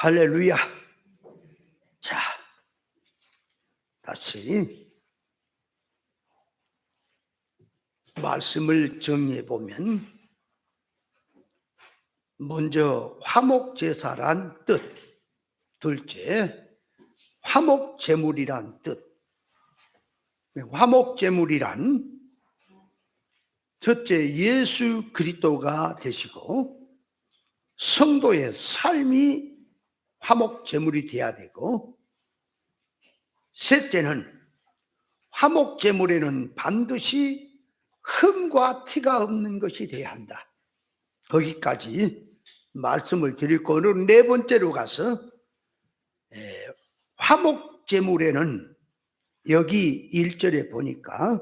할렐루야. 자, 다시 말씀을 정리해 보면, 먼저 화목제사란 뜻, 둘째 화목제물이란 뜻. 화목제물이란 첫째 예수 그리스도가 되시고 성도의 삶이 화목제물이 되어야 되고, 셋째는 화목제물에는 반드시 흠과 티가 없는 것이 되어야 한다. 거기까지 말씀을 드릴 거로, 네 번째로 가서 화목제물에는 여기 1절에 보니까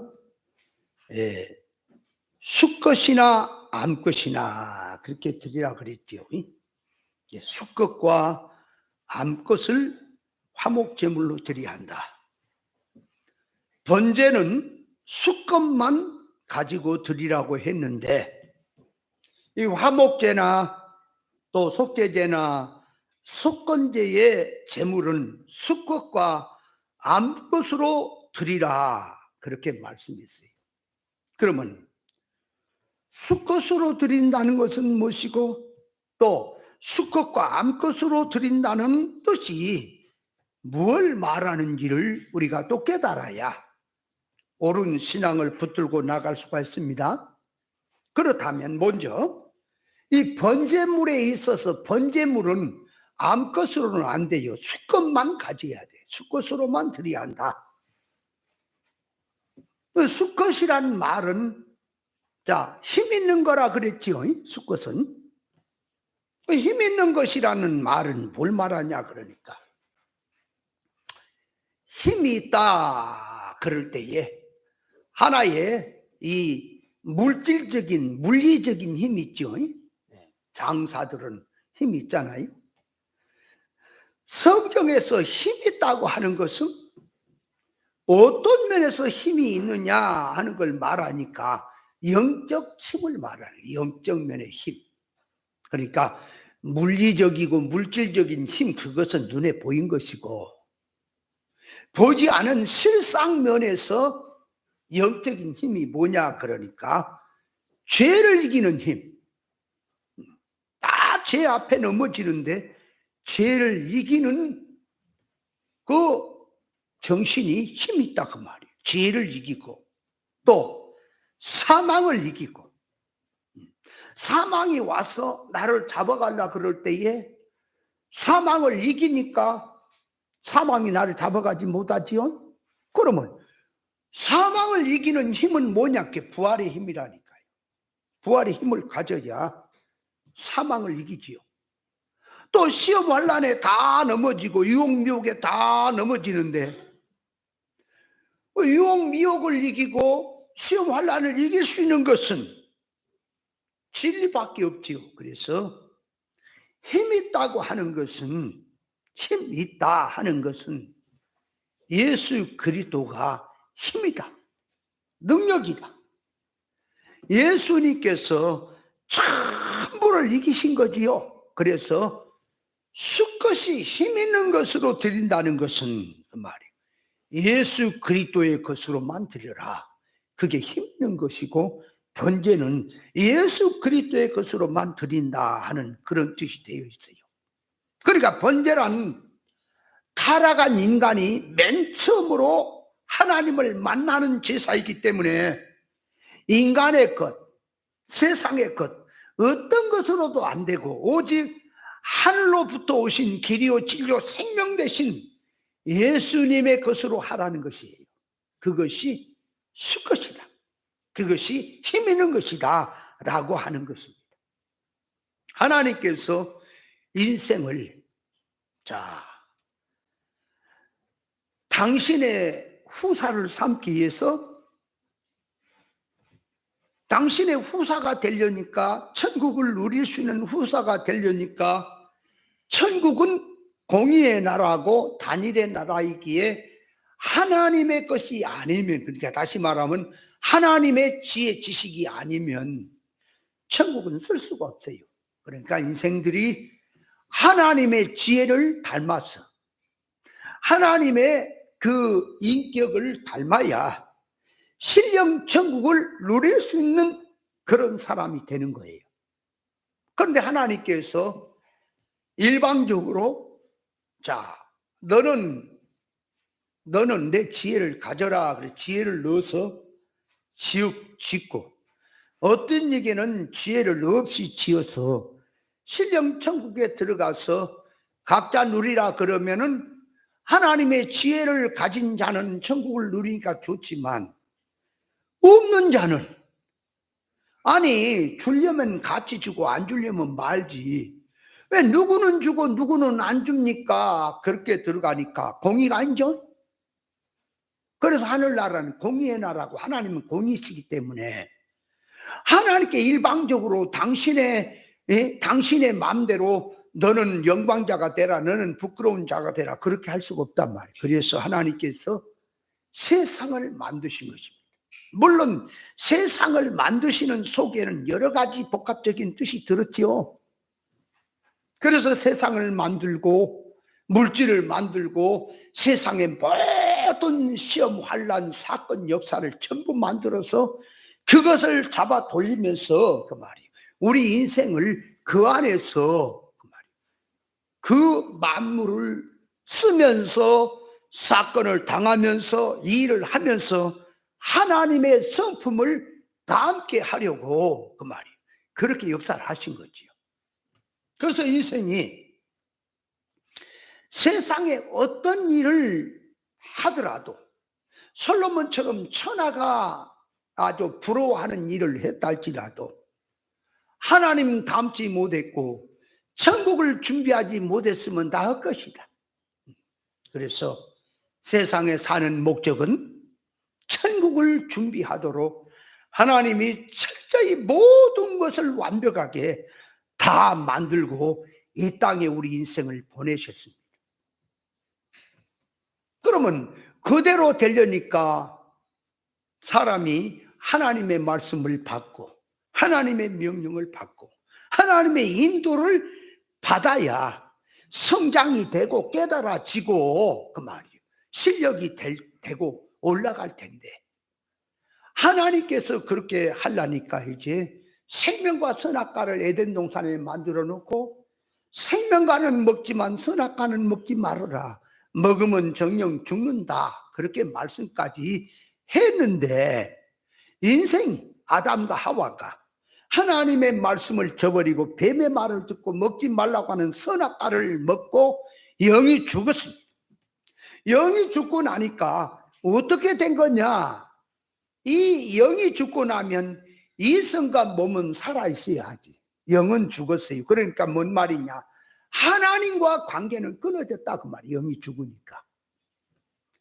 수컷이나 암컷이나 그렇게 드리라 그랬죠. 수컷과 암컷을 화목제물로 드려야 한다. 번제는 수컷만 가지고 드리라고 했는데, 이 화목제나 또 속죄제나 속건제의 제물은 수컷과 암컷으로 드리라, 그렇게 말씀했어요. 그러면 수컷으로 드린다는 것은 무엇이고, 또 수컷과 암컷으로 드린다는 뜻이 뭘 말하는지를 우리가 또 깨달아야 옳은 신앙을 붙들고 나갈 수가 있습니다. 그렇다면 먼저 이 번제물에 있어서, 번제물은 암컷으로는 안 돼요. 수컷만 가져야 돼. 수컷으로만 드려야 한다. 수컷이란 말은, 자, 힘 있는 거라 그랬지요. 수컷은 힘 있는 것이라는 말은 뭘 말하냐, 그러니까 힘이 있다 그럴 때에 하나의 이 물질적인, 물리적인 힘이 있죠. 장사들은 힘이 있잖아요. 성경에서 힘이 있다고 하는 것은 어떤 면에서 힘이 있느냐 하는 걸 말하니까 영적 힘을 말하는, 영적 면의 힘. 그러니까 물리적이고 물질적인 힘, 그것은 눈에 보인 것이고, 보지 않은 실상면에서 영적인 힘이 뭐냐 그러니까 죄를 이기는 힘. 다 죄 앞에 넘어지는데 죄를 이기는 그 정신이 힘이 있다 그 말이에요. 죄를 이기고 또 사망을 이기고, 사망이 와서 나를 잡아가려 그럴 때에 사망을 이기니까 사망이 나를 잡아가지 못하지요. 그러면 사망을 이기는 힘은 뭐냐? 부활의 힘이라니까요. 부활의 힘을 가져야 사망을 이기지요. 또 시험 환난에 다 넘어지고 유혹 미혹에 다 넘어지는데, 유혹 미혹을 이기고 시험 환난을 이길 수 있는 것은 진리밖에 없지요. 그래서 힘 있다고 하는 것은, 힘 있다 하는 것은 예수 그리스도가 힘이다, 능력이다. 예수님께서 전부를 이기신 거지요. 그래서 수컷이 힘 있는 것으로 드린다는 것은 그 말이에요. 예수 그리스도의 것으로만 드려라. 그게 힘 있는 것이고, 번제는 예수 그리스도의 것으로만 드린다 하는 그런 뜻이 되어 있어요. 그러니까 번제란 타락한 인간이 맨 처음으로 하나님을 만나는 제사이기 때문에 인간의 것, 세상의 것, 어떤 것으로도 안 되고 오직 하늘로부터 오신 길이요 진리요 생명 되신 예수님의 것으로 하라는 것이에요. 그것이 수것이다, 그것이 힘 있는 것이다 라고 하는 것입니다. 하나님께서 인생을, 자, 당신의 후사를 삼기 위해서, 당신의 후사가 되려니까, 천국을 누릴 수 있는 후사가 되려니까, 천국은 공의의 나라고 단일의 나라이기에 하나님의 것이 아니면, 그러니까 다시 말하면 하나님의 지혜 지식이 아니면 천국은 쓸 수가 없어요. 그러니까 인생들이 하나님의 지혜를 닮아서 하나님의 그 인격을 닮아야 신령 천국을 누릴 수 있는 그런 사람이 되는 거예요. 그런데 하나님께서 일방적으로 자, 너는 내 지혜를 가져라. 그래 지혜를 넣어서 짓고, 어떤 얘기는 지혜를 없이 지어서 신령 천국에 들어가서 각자 누리라 그러면은 하나님의 지혜를 가진 자는 천국을 누리니까 좋지만, 없는 자는 아니 주려면 같이 주고 안 주려면 말지. 왜 누구는 주고 누구는 안 줍니까? 그렇게 들어가니까 공의가 아니죠. 그래서 하늘나라는 공의의 나라고 하나님은 공의시기 때문에 하나님께 일방적으로 당신의 마음대로 너는 영광자가 되라, 너는 부끄러운 자가 되라, 그렇게 할 수가 없단 말이에요. 그래서 하나님께서 세상을 만드신 것입니다. 물론 세상을 만드시는 속에는 여러 가지 복합적인 뜻이 들었지요. 그래서 세상을 만들고 물질을 만들고 세상의 모든 시험, 환난, 사건, 역사를 전부 만들어서 그것을 잡아 돌리면서 그 말이에요. 우리 인생을 그 안에서 그 말이에요. 그 만물을 쓰면서 사건을 당하면서 일을 하면서 하나님의 성품을 담게 하려고 그 말이에요. 그렇게 역사를 하신 거지요. 그래서 인생이 세상에 어떤 일을 하더라도 솔로몬처럼 천하가 아주 부러워하는 일을 했다 할지라도 하나님 닮지 못했고 천국을 준비하지 못했으면 다 헛것이다. 그래서 세상에 사는 목적은 천국을 준비하도록 하나님이 철저히 모든 것을 완벽하게 다 만들고 이 땅에 우리 인생을 보내셨습니다. 그러면 그대로 되려니까 사람이 하나님의 말씀을 받고 하나님의 명령을 받고 하나님의 인도를 받아야 성장이 되고 깨달아지고 그 말이에요. 실력이 되고 올라갈 텐데 하나님께서 그렇게 하려니까 이제 생명과 선악과를 에덴 동산에 만들어 놓고 생명과는 먹지만 선악과는 먹지 말아라. 먹으면 정령 죽는다. 그렇게 말씀까지 했는데 인생이 아담과 하와가 하나님의 말씀을 저버리고 뱀의 말을 듣고 먹지 말라고 하는 선악과를 먹고 영이 죽었습니다. 영이 죽고 나니까 어떻게 된 거냐? 이 영이 죽고 나면 이성과 몸은 살아있어야지. 영은 죽었어요. 그러니까 뭔 말이냐? 하나님과 관계는 끊어졌다 그 말이에요. 영이 죽으니까.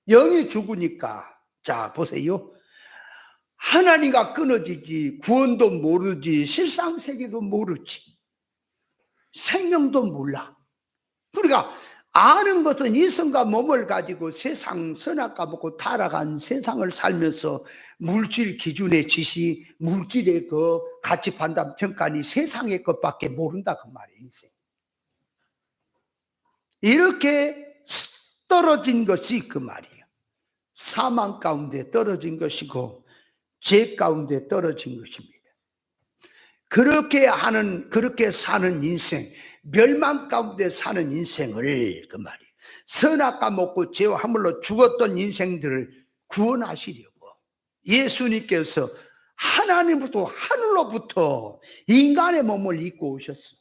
영이 죽으니까 자 보세요. 하나님과 끊어지지, 구원도 모르지, 실상세계도 모르지, 생명도 몰라. 그러니까 아는 것은 이성과 몸을 가지고 세상 선악과 먹고 타락한 세상을 살면서 물질 기준의 지시, 물질의 그 가치 판단 평가니 세상의 것밖에 모른다 그 말이에요. 인생. 이렇게 떨어진 것이 그 말이에요. 사망 가운데 떨어진 것이고 죄 가운데 떨어진 것입니다. 그렇게 사는 인생, 멸망 가운데 사는 인생을 그 말이에요. 선악과 먹고 죄와 함물로 죽었던 인생들을 구원하시려고 예수님께서 하나님부터 하늘로부터 인간의 몸을 입고 오셨어.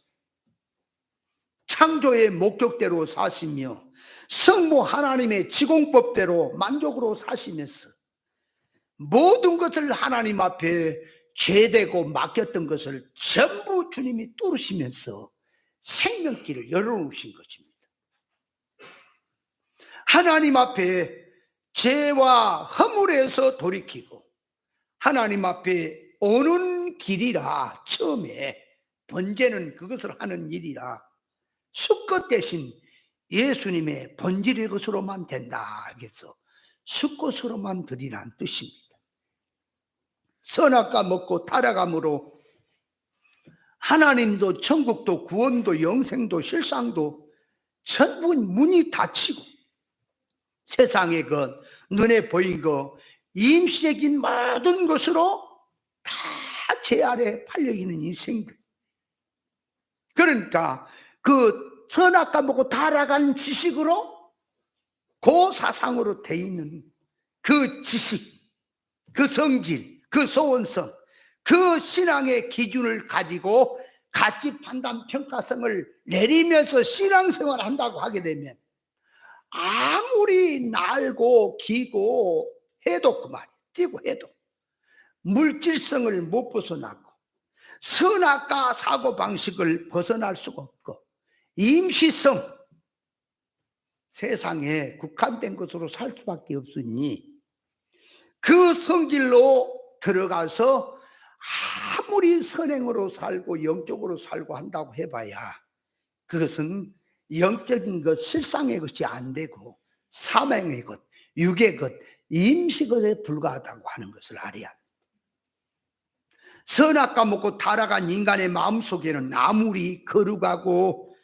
창조의 목적대로 사시며 성부 하나님의 지공법대로 만족으로 사시면서 모든 것을 하나님 앞에 죄되고 맡겼던 것을 전부 주님이 뚫으시면서 생명길을 열어놓으신 것입니다. 하나님 앞에 죄와 허물에서 돌이키고 하나님 앞에 오는 길이라. 처음에 번제는 그것을 하는 일이라. 수컷 대신 예수님의 본질의 것으로만 된다. 그래서 수컷으로만 드리라는 뜻입니다. 선악과 먹고 타락함으로 하나님도 천국도 구원도 영생도 실상도 전부 문이 닫히고 세상의 것, 눈에 보인 것, 임시적인 모든 것으로 다 제 아래 팔려있는 인생들. 그러니까 그 선악과 먹고 타락한 지식으로 그 사상으로 돼 있는 그 지식, 그 성질, 그 소원성, 그 신앙의 기준을 가지고 가치 판단 평가성을 내리면서 신앙생활을 한다고 하게 되면 아무리 날고 기고 해도 그 말이에요. 뛰고 해도 물질성을 못 벗어나고 선악과 사고방식을 벗어날 수가 없고 임시성, 세상에 국한된 것으로 살 수밖에 없으니 그 성질로 들어가서 아무리 선행으로 살고 영적으로 살고 한다고 해봐야 그것은 영적인 것, 실상의 것이 안 되고 사명의 것, 육의 것, 임시것에 불과하다고 하는 것을 알아야 합니다. 선악과 먹고 타락한 인간의 마음속에는 아무리 거룩하고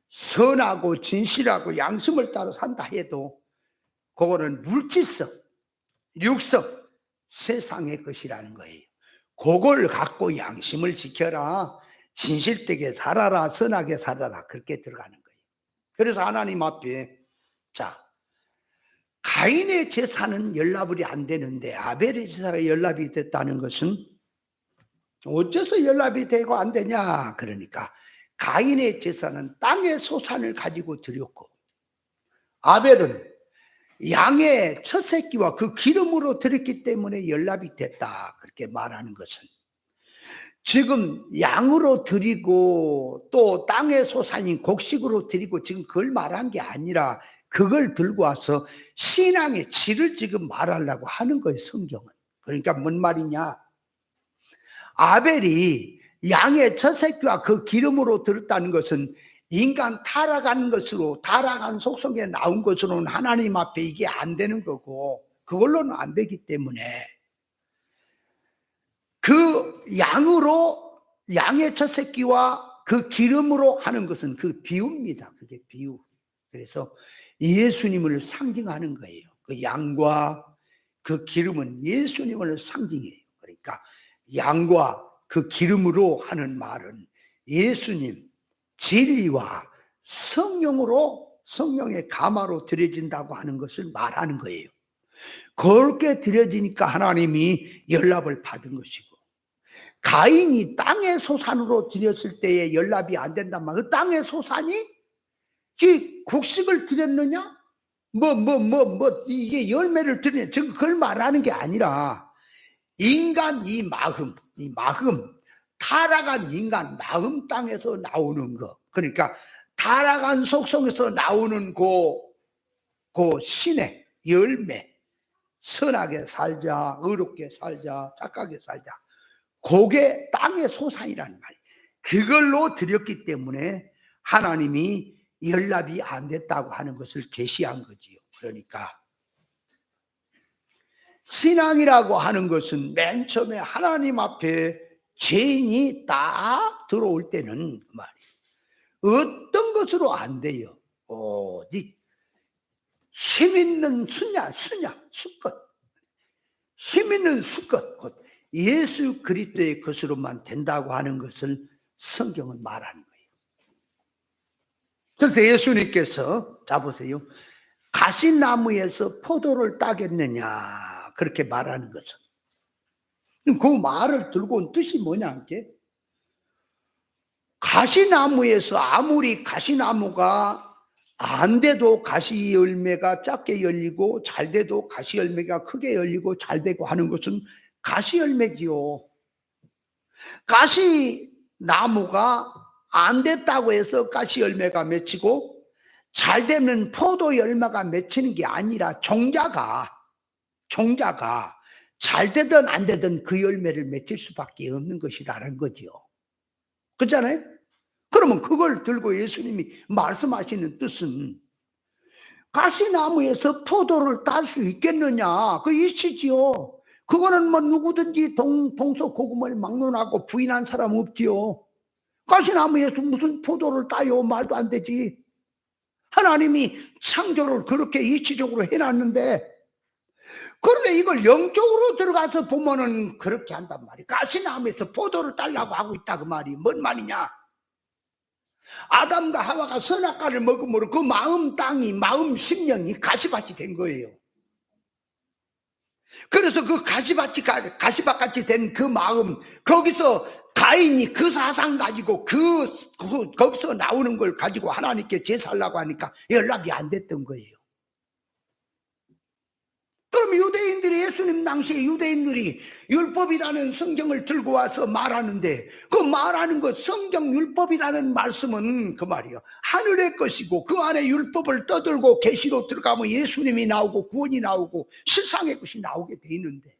선하고 진실하고 양심을 따라 산다 해도 그거는 물질성, 육성, 세상의 것이라는 거예요. 그걸 갖고 양심을 지켜라, 진실되게 살아라, 선하게 살아라, 그렇게 들어가는 거예요. 그래서 하나님 앞에 자, 가인의 제사는 연락이 안 되는데 아벨의 제사가 연락이 됐다는 것은 어째서 연락이 되고 안 되냐? 그러니까 가인의 제사는 땅의 소산을 가지고 드렸고 아벨은 양의 첫 새끼와 그 기름으로 드렸기 때문에 연락이 됐다. 그렇게 말하는 것은 지금 양으로 드리고 또 땅의 소산인 곡식으로 드리고 지금 그걸 말한 게 아니라 그걸 들고 와서 신앙의 질을 지금 말하려고 하는 거예요, 성경은. 그러니까 뭔 말이냐? 아벨이 양의 첫 새끼와 그 기름으로 들었다는 것은 인간 타락한 것으로, 타락한 속성에 나온 것으로는 하나님 앞에 이게 안 되는 거고 그걸로는 안 되기 때문에 그 양으로, 양의 첫 새끼와 그 기름으로 하는 것은 그 비유입니다. 그게 비유. 그래서 예수님을 상징하는 거예요. 그 양과 그 기름은 예수님을 상징해요. 그러니까 양과 그 기름으로 하는 말은 예수님, 진리와 성령으로, 성령의 가마로 드려진다고 하는 것을 말하는 거예요. 그렇게 드려지니까 하나님이 연락을 받은 것이고, 가인이 땅의 소산으로 드렸을 때에 연락이 안 된단 말이에요. 그 땅의 소산이 곡식을 드렸느냐? 이게 열매를 드렸느냐? 지금 그걸 말하는 게 아니라 인간 이 마음, 타락한 인간 마음 땅에서 나오는 거. 그러니까 타락한 속성에서 나오는 그 신의 열매. 선하게 살자, 의롭게 살자, 착하게 살자. 그게 땅의 소산이라는 말이에요. 그걸로 드렸기 때문에 하나님이 연락이 안 됐다고 하는 것을 계시한 거지요. 그러니까 신앙이라고 하는 것은 맨 처음에 하나님 앞에 죄인이 딱 들어올 때는 그 말이에요. 어떤 것으로 안 돼요. 오직 힘있는 수컷. 힘있는 수컷, 곧 예수 그리스도의 것으로만 된다고 하는 것을 성경은 말하는 거예요. 그래서 예수님께서 자 보세요. 가시나무에서 포도를 따겠느냐 그렇게 말하는 것은 그 말을 들고 온 뜻이 뭐냐 게 가시나무에서 아무리 가시나무가 안 돼도 가시 열매가 작게 열리고 잘 돼도 가시 열매가 크게 열리고 잘 되고 하는 것은 가시 열매지요. 가시나무가 안 됐다고 해서 가시 열매가 맺히고 잘 되면 포도 열매가 맺히는 게 아니라 종자가 잘 되든 안 되든 그 열매를 맺힐 수밖에 없는 것이라는 거죠. 그렇잖아요? 그러면 그걸 들고 예수님이 말씀하시는 뜻은 가시나무에서 포도를 딸 수 있겠느냐 그 이치지요. 그거는 뭐 누구든지 동서고금을 막론하고 부인한 사람 없지요. 가시나무에서 무슨 포도를 따요? 말도 안 되지. 하나님이 창조를 그렇게 이치적으로 해놨는데, 그런데 이걸 영적으로 들어가서 보면은 그렇게 한단 말이야. 가시나무에서 포도를 따려고 하고 있다 그 말이 뭔 말이냐? 아담과 하와가 선악과를 먹음으로 그 마음 땅이, 마음 심령이 가시밭이 된 거예요. 그래서 그 가시밭같이 된 그 마음, 거기서 가인이 그 사상 가지고 거기서 나오는 걸 가지고 하나님께 제사하려고 하니까 연락이 안 됐던 거예요. 그럼 유대인들이, 예수님 당시에 유대인들이 율법이라는 성경을 들고 와서 말하는데, 그 말하는 것, 성경 율법이라는 말씀은 그 말이에요, 하늘의 것이고 그 안에 율법을 떠들고 계시로 들어가면 예수님이 나오고 구원이 나오고 실상의 것이 나오게 돼 있는데,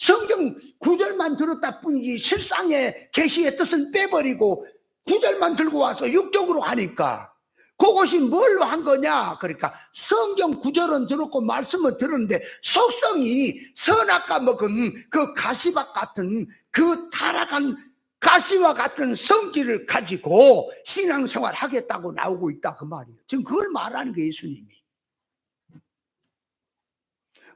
성경 구절만 들었다 뿐이지 실상의 계시의 뜻은 빼버리고 구절만 들고 와서 육적으로 하니까 그것이 뭘로 한 거냐? 그러니까 성경 구절은 들었고 말씀은 들었는데 속성이 선악과 먹은 그 가시밭 같은, 그 타락한 가시와 같은 성질을 가지고 신앙생활 하겠다고 나오고 있다 그 말이에요. 지금 그걸 말하는 게 예수님이.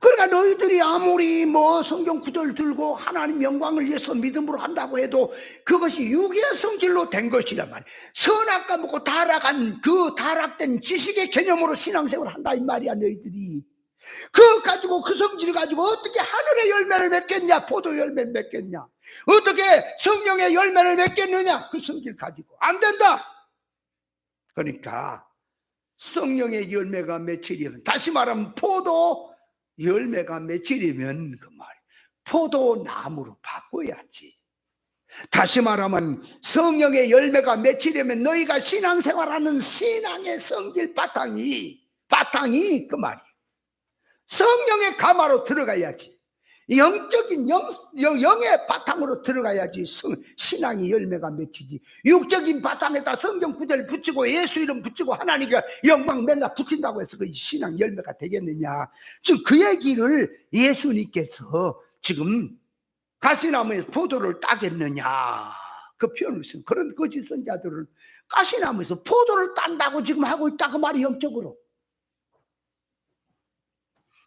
그러니까 너희들이 아무리 뭐 성경 구절 들고 하나님 영광을 위해서 믿음으로 한다고 해도 그것이 육의 성질로 된 것이란 말이야. 선악과 먹고 타락한 그 타락된 지식의 개념으로 신앙생활을 한다 이 말이야. 너희들이 그거 가지고, 그 성질 가지고 어떻게 하늘의 열매를 맺겠냐? 포도 열매를 맺겠냐? 어떻게 성령의 열매를 맺겠느냐? 그 성질 가지고 안 된다. 그러니까 성령의 열매가 맺히려면, 다시 말하면 포도 열매가 맺히려면 그 말, 포도나무로 바꿔야지. 다시 말하면 성령의 열매가 맺히려면 너희가 신앙생활하는 신앙의 성질 바탕이 그 말이에요. 성령의 가마로 들어가야지. 영적인 영의 바탕으로 들어가야지 신앙이 열매가 맺히지. 육적인 바탕에다 성경 구절 붙이고 예수 이름 붙이고 하나님께 영광 맨날 붙인다고 해서 그 신앙 열매가 되겠느냐? 지금 그 얘기를 예수님께서 지금 가시나무에서 포도를 따겠느냐 그 표현을 쓰는, 그런 거짓 선자들은 가시나무에서 포도를 딴다고 지금 하고 있다 그 말이 영적으로.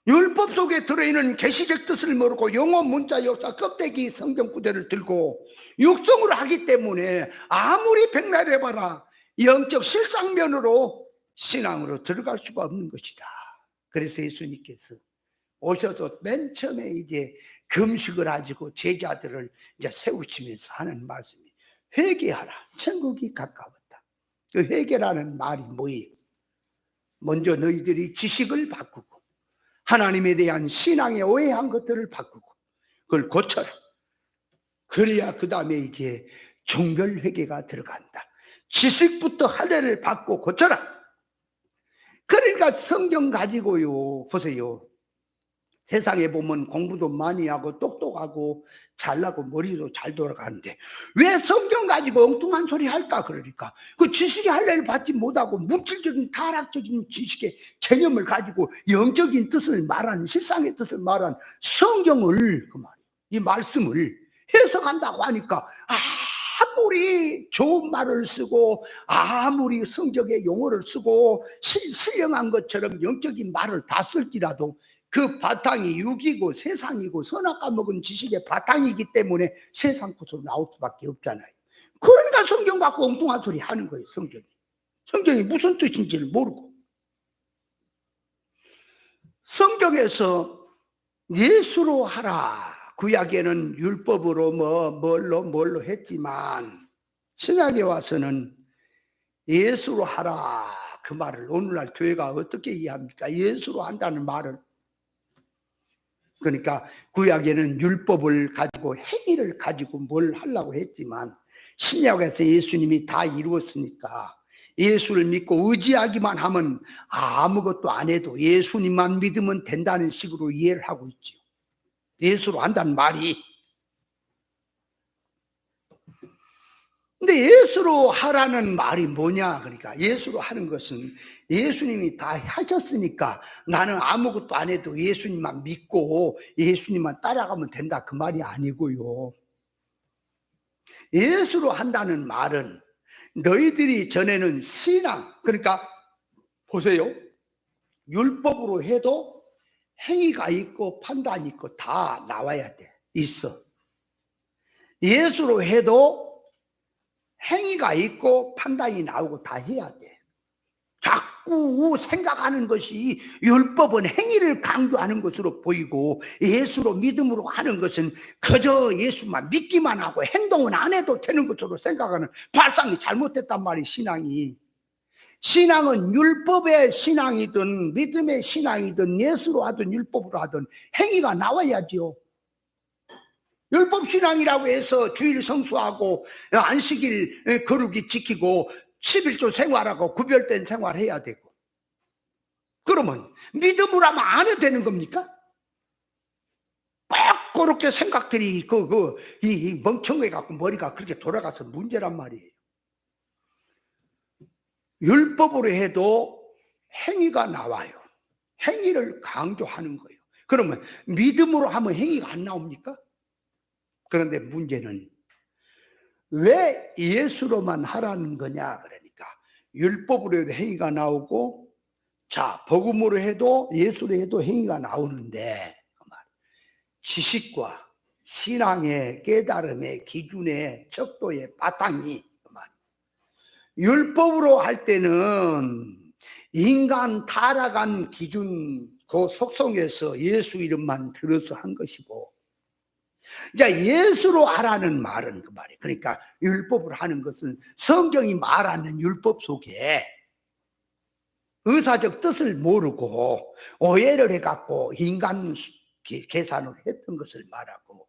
율법 속에 들어있는 계시적 뜻을 모르고 영어, 문자, 역사, 껍데기 성경 구절을 들고 육성으로 하기 때문에 아무리 백날해봐라 영적 실상면으로 신앙으로 들어갈 수가 없는 것이다. 그래서 예수님께서 오셔서 맨 처음에 이제 금식을 가지고 제자들을 이제 세우시면서 하는 말씀이 회개하라, 천국이 가까웠다. 그 회개라는 말이 뭐예요? 먼저 너희들이 지식을 바꾸고 하나님에 대한 신앙에 오해한 것들을 바꾸고 그걸 고쳐라. 그래야 그 다음에 이제 종별회개가 들어간다. 지식부터 할례를 받고 고쳐라. 그러니까 성경 가지고요, 보세요. 세상에 보면 공부도 많이 하고 똑똑하고 잘나고 머리도 잘 돌아가는데 왜 성경 가지고 엉뚱한 소리 할까? 그러니까 그 지식의 할례를 받지 못하고 물질적인 타락적인 지식의 개념을 가지고 영적인 뜻을 말하는, 실상의 뜻을 말하는 성경을, 그 말이에요, 이 말씀을 해석한다고 하니까 아무리 좋은 말을 쓰고 아무리 성경의 용어를 쓰고 신령한 것처럼 영적인 말을 다 쓸지라도 그 바탕이 육이고 세상이고 선악과 먹은 지식의 바탕이기 때문에 세상 것으로 나올 수밖에 없잖아요. 그러니까 성경 갖고 엉뚱한 소리 하는 거예요. 성경이 무슨 뜻인지를 모르고. 성경에서 예수로 하라, 구약에는 율법으로 뭘로 했지만 신약에 와서는 예수로 하라 그 말을 오늘날 교회가 어떻게 이해합니까? 예수로 한다는 말을. 그러니까 구약에는 율법을 가지고 행위를 가지고 뭘 하려고 했지만 신약에서 예수님이 다 이루었으니까 예수를 믿고 의지하기만 하면 아무것도 안 해도 예수님만 믿으면 된다는 식으로 이해를 하고 있죠. 예수로 한다는 말이. 근데 예수로 하라는 말이 뭐냐? 그러니까 예수로 하는 것은 예수님이 다 하셨으니까 나는 아무것도 안 해도 예수님만 믿고 예수님만 따라가면 된다 그 말이 아니고요. 예수로 한다는 말은 너희들이 전에는 신앙, 그러니까 보세요. 율법으로 해도 행위가 있고 판단이 있고 다 나와야 돼. 있어. 예수로 해도 행위가 있고 판단이 나오고 다 해야 돼. 자꾸 생각하는 것이 율법은 행위를 강조하는 것으로 보이고 예수로 믿음으로 하는 것은 그저 예수만 믿기만 하고 행동은 안 해도 되는 것으로 생각하는 발상이 잘못됐단 말이에요. 신앙은 율법의 신앙이든 믿음의 신앙이든 예수로 하든 율법으로 하든 행위가 나와야죠. 율법 신앙이라고 해서 주일 성수하고 안식일 거룩이 지키고 11조 생활하고 구별된 생활해야 되고, 그러면 믿음으로 하면 안 해도 되는 겁니까? 꼭 그렇게 생각들이 이 멍청해 갖고 머리가 그렇게 돌아가서 문제란 말이에요. 율법으로 해도 행위가 나와요. 행위를 강조하는 거예요. 그러면 믿음으로 하면 행위가 안 나옵니까? 그런데 문제는 왜 예수로만 하라는 거냐 그러니까 율법으로 해도 행위가 나오고, 자 복음으로 해도 예수로 해도 행위가 나오는데 지식과 신앙의 깨달음의 기준의 척도의 바탕이 율법으로 할 때는 인간 타락한 기준 그 속성에서 예수 이름만 들어서 한 것이고, 이제 예수로 하라는 말은 그 말이에요. 그러니까 율법을 하는 것은 성경이 말하는 율법 속에 의사적 뜻을 모르고 오해를 해갖고 인간 계산을 했던 것을 말하고,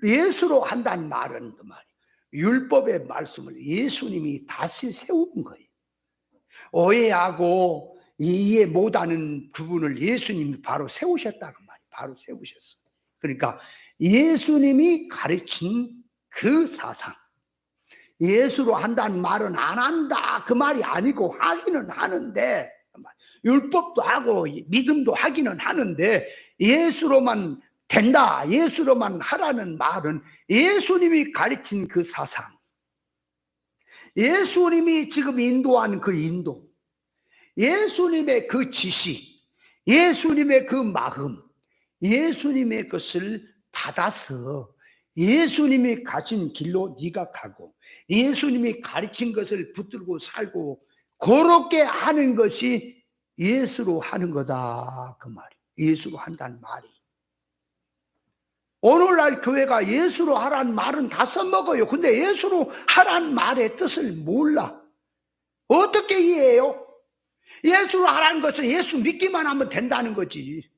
예수로 한다는 말은 그 말이에요. 율법의 말씀을 예수님이 다시 세우는 거예요. 오해하고 이해 못하는 부분을 예수님이 바로 세우셨다는 말이에요. 바로 세우셨어. 그러니까 예수님이 가르친 그 사상, 예수로 한다는 말은 안 한다 그 말이 아니고 하기는 하는데, 율법도 하고 믿음도 하기는 하는데 예수로만 된다, 예수로만 하라는 말은 예수님이 가르친 그 사상, 예수님이 지금 인도한 그 인도, 예수님의 그 지식, 예수님의 그 마음, 예수님의 것을 받아서 예수님이 가신 길로 네가 가고 예수님이 가르친 것을 붙들고 살고 그렇게 하는 것이 예수로 하는 거다 그 말이에요. 예수로 한다는 말이. 오늘날 교회가 예수로 하라는 말은 다 써먹어요. 근데 예수로 하라는 말의 뜻을 몰라. 어떻게 이해해요? 예수로 하라는 것은 예수 믿기만 하면 된다는 거지.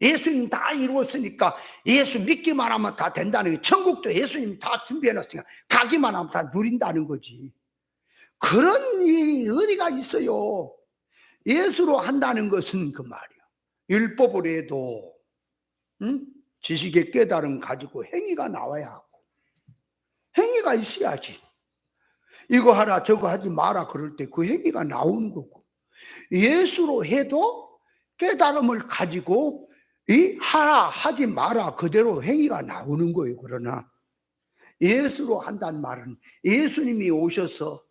예수님 다 이루었으니까 예수 믿기만 하면 다 된다는 거지. 천국도 예수님 다 준비해놨으니까 가기만 하면 다 누린다는 거지. 그런 일이 어디가 있어요? 예수로 한다는 것은 그 말이야. 율법으로 해도 지식의 깨달음 가지고 행위가 나와야 하고, 행위가 있어야지. 이거 하라 저거 하지 마라 그럴 때 그 행위가 나오는 거고, 예수로 해도 깨달음을 가지고 이 하라 하지 마라 그대로 행위가 나오는 거예요. 그러나 예수로 한다는 말은 예수님이 오셔서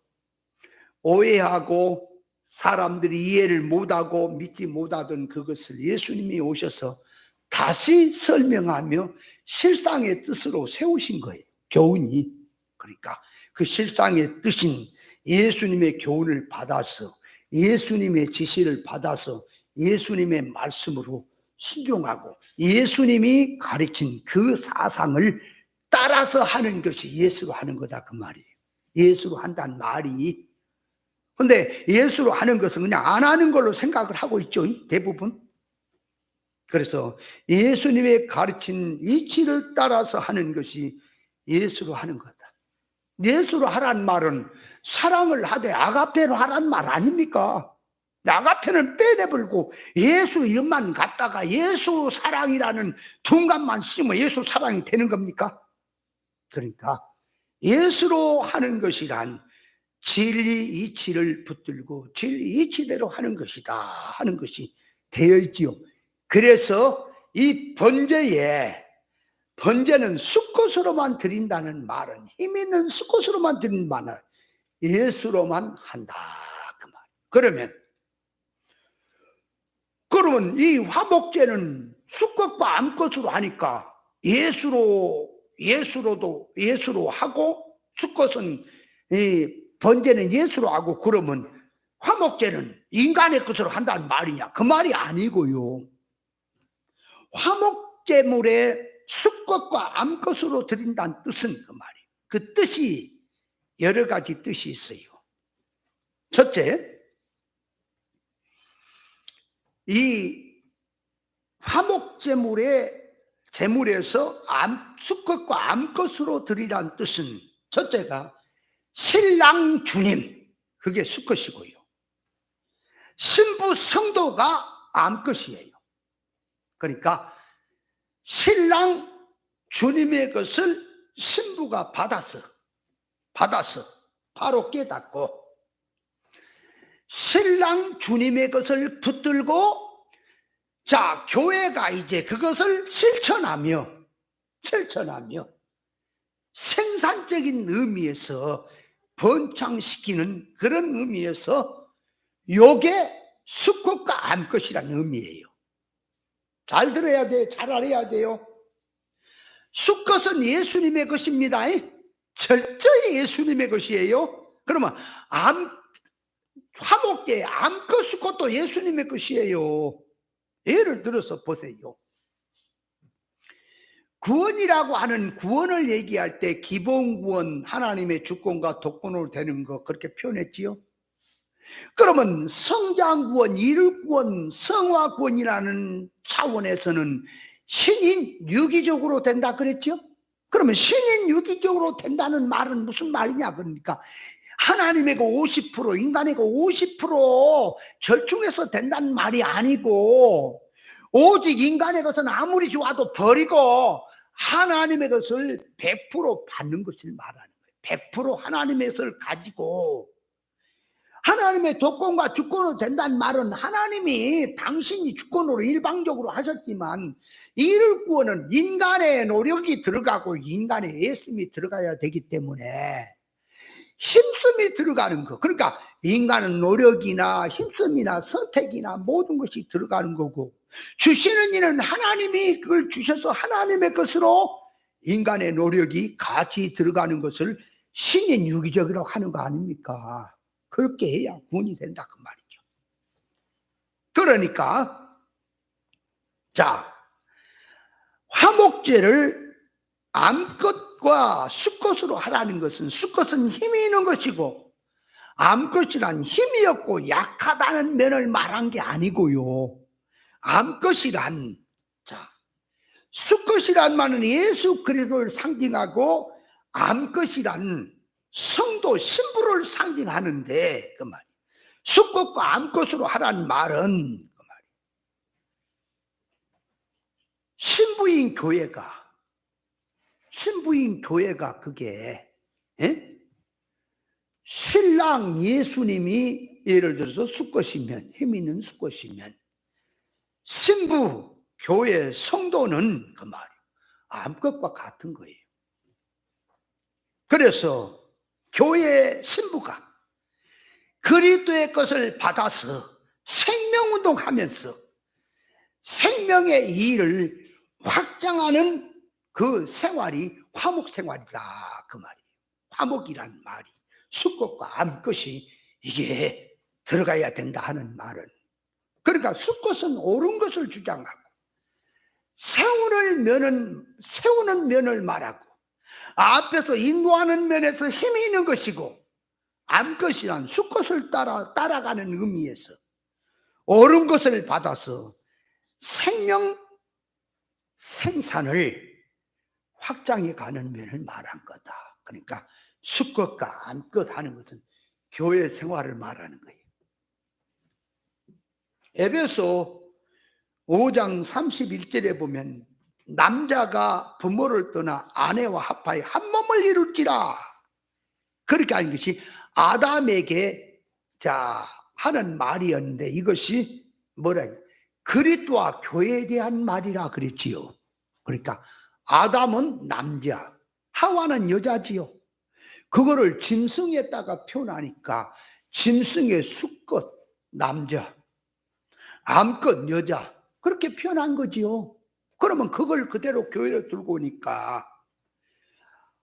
오해하고 사람들이 이해를 못하고 믿지 못하던 그것을 예수님이 오셔서 다시 설명하며 실상의 뜻으로 세우신 거예요. 교훈이. 그러니까 그 실상의 뜻인 예수님의 교훈을 받아서 예수님의 지시를 받아서 예수님의 말씀으로 순종하고 예수님이 가르친 그 사상을 따라서 하는 것이 예수로 하는 거다 그 말이에요. 예수로 한다는 말이. 근데 예수로 하는 것은 그냥 안 하는 걸로 생각을 하고 있죠, 대부분. 그래서 예수님의 가르친 이치를 따라서 하는 것이 예수로 하는 거다. 예수로 하라는 말은 사랑을 하되 아가페로 하라는 말 아닙니까? 아가페는 빼내버리고 예수 이름만 갖다가 예수 사랑이라는 둔감만 씌우면 예수 사랑이 되는 겁니까? 그러니까 예수로 하는 것이란 진리 이치를 붙들고 진리 이치대로 하는 것이다 하는 것이 되어 있지요. 그래서 이 번제에 번제는 수컷으로만 드린다는 말은, 힘 있는 수컷으로만 드리는 말은 예수로만 한다 그 말. 그러면 이 화목제는 수컷과 암컷으로 하니까 예수로 하고, 수컷은 이 번제는 예수로 하고, 그러면 화목제는 인간의 것으로 한다는 말이냐? 그 말이 아니고요. 화목제물에 수컷과 암컷으로 드린다는 뜻은 그 말이에요. 그 뜻이 여러 가지 뜻이 있어요. 첫째, 이 제물에서 수컷과 암컷으로 드리라는 뜻은, 첫째가 신랑 주님, 그게 수컷이고요. 신부 성도가 암컷이에요. 그러니까 신랑 주님의 것을 신부가 받아서 바로 깨닫고, 신랑 주님의 것을 붙들고, 자, 교회가 이제 그것을 실천하며 생산적인 의미에서 번창시키는 그런 의미에서 요게 수컷과 암컷이라는 의미예요. 잘 들어야 돼요. 잘 알아야 돼요. 수컷은 예수님의 것입니다. 철저히 예수님의 것이에요. 그러면 화목제 암컷 수컷도 예수님의 것이에요. 예를 들어서 보세요. 구원이라고 하는 구원을 얘기할 때 기본 구원, 하나님의 주권과 독권으로 되는 거 그렇게 표현했지요. 그러면 성장 구원, 이룰 구원, 성화 구원이라는 차원에서는 신인 유기적으로 된다 그랬죠. 그러면 신인 유기적으로 된다는 말은 무슨 말이냐 그러니까 하나님의 그 50%, 인간의 그 50% 절충해서 된다는 말이 아니고, 오직 인간의 것은 아무리 좋아도 버리고 하나님의 것을 100% 받는 것을 말하는 거예요. 100% 하나님의 것을 가지고 하나님의 독권과 주권으로 된다는 말은, 하나님이 당신이 주권으로 일방적으로 하셨지만 이를 구원은 인간의 노력이 들어가고 인간의 애씀이 들어가야 되기 때문에 힘씀이 들어가는 거. 그러니까 인간은 노력이나 힘씀이나 선택이나 모든 것이 들어가는 거고, 주시는 이는 하나님이 그걸 주셔서 하나님의 것으로 인간의 노력이 같이 들어가는 것을 신인 유기적이라고 하는 거 아닙니까? 그렇게 해야 구원이 된다 그 말이죠. 그러니까 자, 화목제를 암컷과 수컷으로 하라는 것은, 수컷은 힘이 있는 것이고 암컷이란 힘이 없고 약하다는 면을 말한 게 아니고요. 암컷이란, 수컷이란 말은 예수 그리스도를 상징하고, 암컷이란 성도 신부를 상징하는데 그 말, 수컷과 암컷으로 하라는 말은 그 말, 신부인 교회가 그게 신랑 예수님이 예를 들어서 수컷이면, 힘 있는 수컷이면, 신부 교회 성도는 그 말이에요. 암컷과 같은 거예요. 그래서 교회 신부가 그리스도의 것을 받아서 생명운동하면서 생명의 일을 확장하는 그 생활이 화목생활이다 그 말이에요. 화목이란 말이 수컷과 암컷이 이게 들어가야 된다 하는 말은, 그러니까 수컷은 옳은 것을 주장하고 세우는 면을 말하고 앞에서 인도하는 면에서 힘이 있는 것이고, 암컷이란 수컷을 따라가는 의미에서 옳은 것을 받아서 생산을 확장해 가는 면을 말한 거다. 그러니까 수컷과 암컷 하는 것은 교회 생활을 말하는 거예요. 에베소 5장 31절에 보면 남자가 부모를 떠나 아내와 합하여 한 몸을 이룰지라, 그렇게 하는 것이 아담에게 하는 말이었는데, 이것이 뭐라 그리스도와 교회에 대한 말이라 그랬지요. 그러니까 아담은 남자, 하와는 여자지요. 그거를 짐승에다가 표현하니까 짐승의 수컷 남자, 암컷 여자, 그렇게 표현한 거지요. 그러면 그걸 그대로 교회로 들고 오니까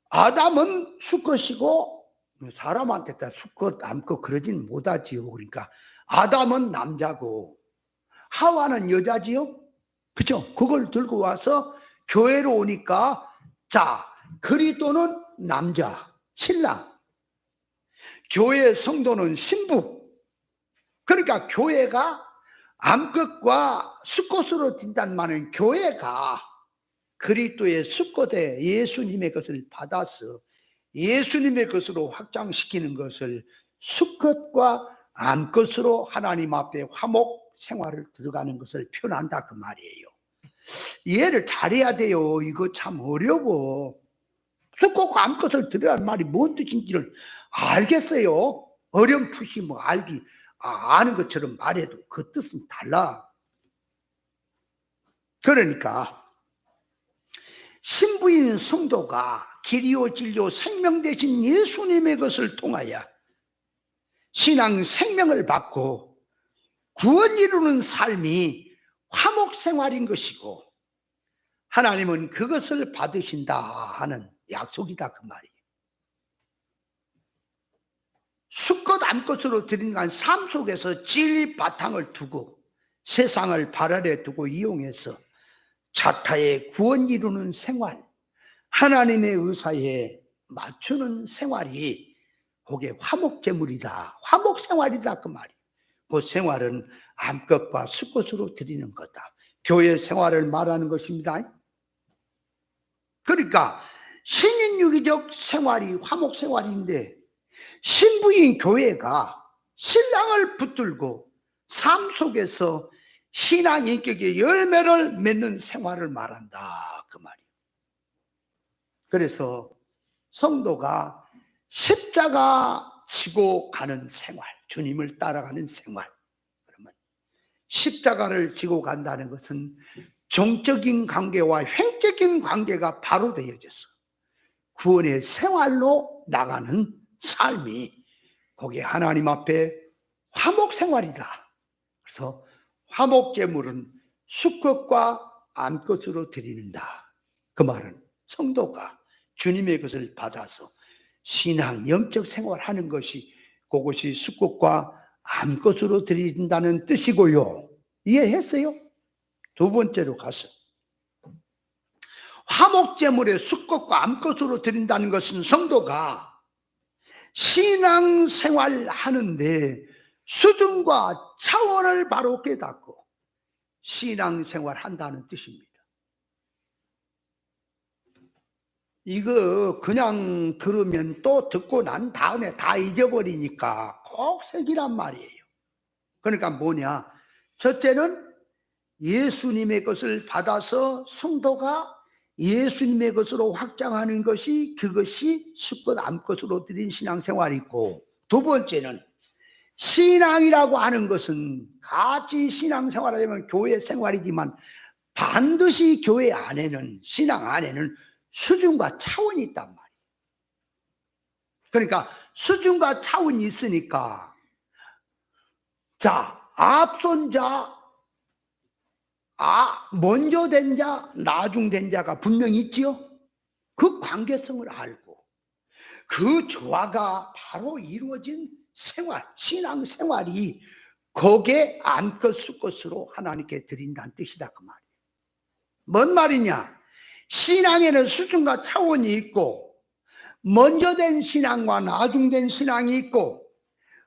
아담은 수컷이고 사람한테 다 수컷 암컷 그러진 못하지요. 그러니까 아담은 남자고 하와는 여자지요. 그죠? 그걸 들고 와서 교회로 오니까, 자, 그리스도는 남자, 신랑, 교회 성도는 신부. 그러니까 교회가 암컷과 수컷으로 든다는 말은 교회가 그리스도의 수컷의 예수님의 것을 받아서 예수님의 것으로 확장시키는 것을 수컷과 암컷으로 하나님 앞에 화목 생활을 들어가는 것을 표현한다 그 말이에요. 이해를 잘해야 돼요. 이거 참 어려워. 수컷과 암컷을 들으라는 말이 뭔 뜻인지를 알겠어요. 어렴풋이 뭐 아는 것처럼 말해도 그 뜻은 달라. 그러니까 신부인 성도가 길이요 진리요 생명 되신 예수님의 것을 통하여 신앙 생명을 받고 구원 이루는 삶이 화목 생활인 것이고 하나님은 그것을 받으신다 하는 약속이다 그 말이에요. 수컷 암컷으로 드린다는 삶 속에서 진리 바탕을 두고 세상을 발 아래 두고 이용해서 자타의 구원 이루는 생활, 하나님의 의사에 맞추는 생활이 그게 화목제물이다, 화목생활이다 그 말이에요. 그 생활은 암컷과 수컷으로 드리는 거다. 교회 생활을 말하는 것입니다. 그러니까 신인유기적 생활이 화목생활인데 신부인 교회가 신랑을 붙들고 삶 속에서 신앙 인격의 열매를 맺는 생활을 말한다 그 말이에요. 그래서 성도가 십자가 지고 가는 생활, 주님을 따라가는 생활. 그러면 십자가를 지고 간다는 것은 정적인 관계와 횡적인 관계가 바로 되어져서 구원의 생활로 나가는 삶이 거기에 하나님 앞에 화목 생활이다. 그래서 화목제물은 수컷과 암컷으로 드린다. 그 말은 성도가 주님의 것을 받아서 신앙, 영적 생활하는 것이 그것이 수컷과 암컷으로 드린다는 뜻이고요. 이해했어요? 두 번째로 가서 화목제물의 수컷과 암컷으로 드린다는 것은 성도가 신앙생활 하는데 수준과 차원을 바로 깨닫고 신앙생활 한다는 뜻입니다. 이거 그냥 들으면 또 듣고 난 다음에 다 잊어버리니까 꼭 새기란 말이에요. 그러니까 뭐냐? 첫째는 예수님의 것을 받아서 성도가 예수님의 것으로 확장하는 것이 그것이 수컷 암컷으로 드린 신앙생활이고, 두 번째는 신앙이라고 하는 것은 같이 신앙생활하려면 교회 생활이지만 반드시 교회 안에는 신앙 안에는 수준과 차원이 있단 말이에요. 그러니까 수준과 차원이 있으니까 자, 앞선 자, 먼저 된 자, 나중 된 자가 분명히 있지요. 그 관계성을 알고 그 조화가 바로 이루어진 생활, 신앙 생활이 거기에 암컷 수컷으로 하나님께 드린다는 뜻이다 그 말이에요. 뭔 말이냐? 신앙에는 수준과 차원이 있고 먼저 된 신앙과 나중 된 신앙이 있고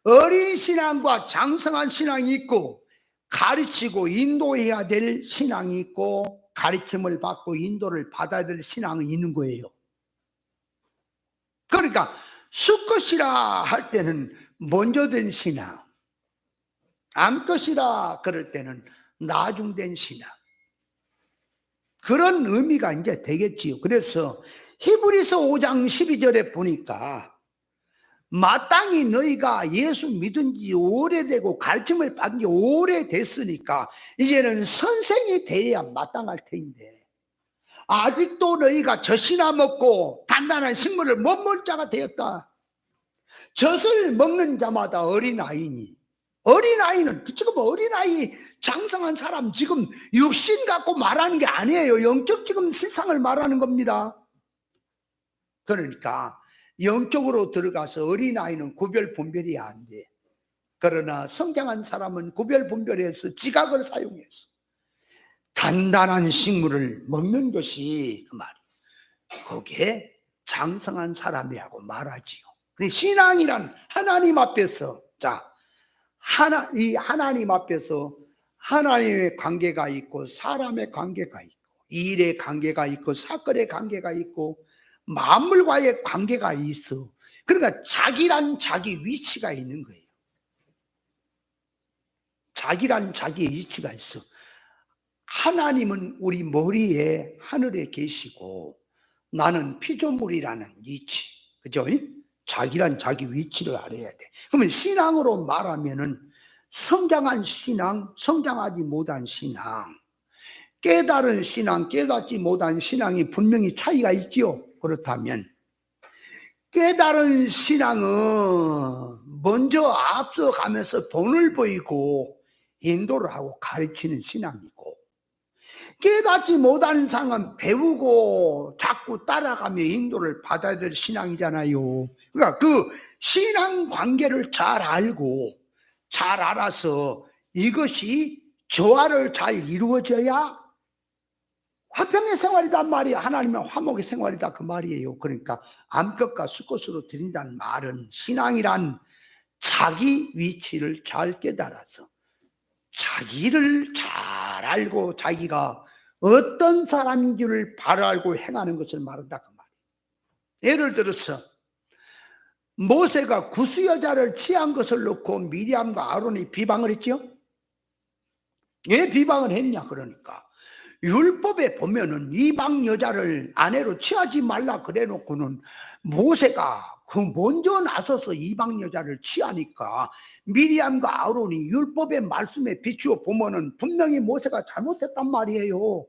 어린 신앙과 장성한 신앙이 있고 가르치고 인도해야 될 신앙이 있고 가르침을 받고 인도를 받아야 될 신앙이 있는 거예요. 그러니까 수컷이라 할 때는 먼저 된 신앙, 암컷이라 그럴 때는 나중된 신앙, 그런 의미가 이제 되겠지요. 그래서 히브리서 5장 12절에 보니까 마땅히 너희가 예수 믿은 지 오래되고 가르침을 받은 지 오래됐으니까 이제는 선생이 되어야 마땅할 텐데 아직도 너희가 젖이나 먹고 단단한 식물을 못 먹을 자가 되었다. 젖을 먹는 자마다 어린아이니, 어린아이는 지금 어린아이 장성한 사람 지금 육신 갖고 말하는 게 아니에요. 영적 지금 실상을 말하는 겁니다. 그러니까 영적으로 들어가서 어린아이는 구별 분별이 안 돼. 그러나 성장한 사람은 구별 분별해서 지각을 사용해서 단단한 식물을 먹는 것이 그 말이에요. 거기에 장성한 사람이라고 말하지요. 신앙이란 하나님 앞에서, 이 하나님 앞에서 하나님의 관계가 있고 사람의 관계가 있고 일의 관계가 있고 사건의 관계가 있고 만물과의 관계가 있어. 그러니까 자기란 자기 위치가 있는 거예요. 자기란 자기 위치가 있어. 하나님은 우리 머리에 하늘에 계시고 나는 피조물이라는 위치. 그죠? 자기란 자기 위치를 알아야 돼. 그러면 신앙으로 말하면은 성장한 신앙, 성장하지 못한 신앙, 깨달은 신앙, 깨닫지 못한 신앙이 분명히 차이가 있지요. 그렇다면 깨달은 신앙은 먼저 앞서가면서 본을 보이고 인도를 하고 가르치는 신앙이고, 깨닫지 못하는 상은 배우고 자꾸 따라가며 인도를 받아야 될 신앙이잖아요. 그러니까 그 신앙 관계를 잘 알고 잘 알아서 이것이 조화를 잘 이루어져야 화평의 생활이란 말이에요. 하나님의 화목의 생활이다 그 말이에요. 그러니까 암컷과 수컷으로 드린다는 말은 신앙이란 자기 위치를 잘 깨달아서 자기를 잘 알고 자기가 어떤 사람인 줄을 바로 알고 행하는 것을 말한다 그 말이에요. 예를 들어서 모세가 구스 여자를 취한 것을 놓고 미리암과 아론이 비방을 했죠. 왜 비방을 했냐? 그러니까 율법에 보면은 이방 여자를 아내로 취하지 말라 그래 놓고는 모세가 그 먼저 나서서 이방 여자를 취하니까 미리암과 아론이 율법의 말씀에 비추어 보면은 분명히 모세가 잘못했단 말이에요.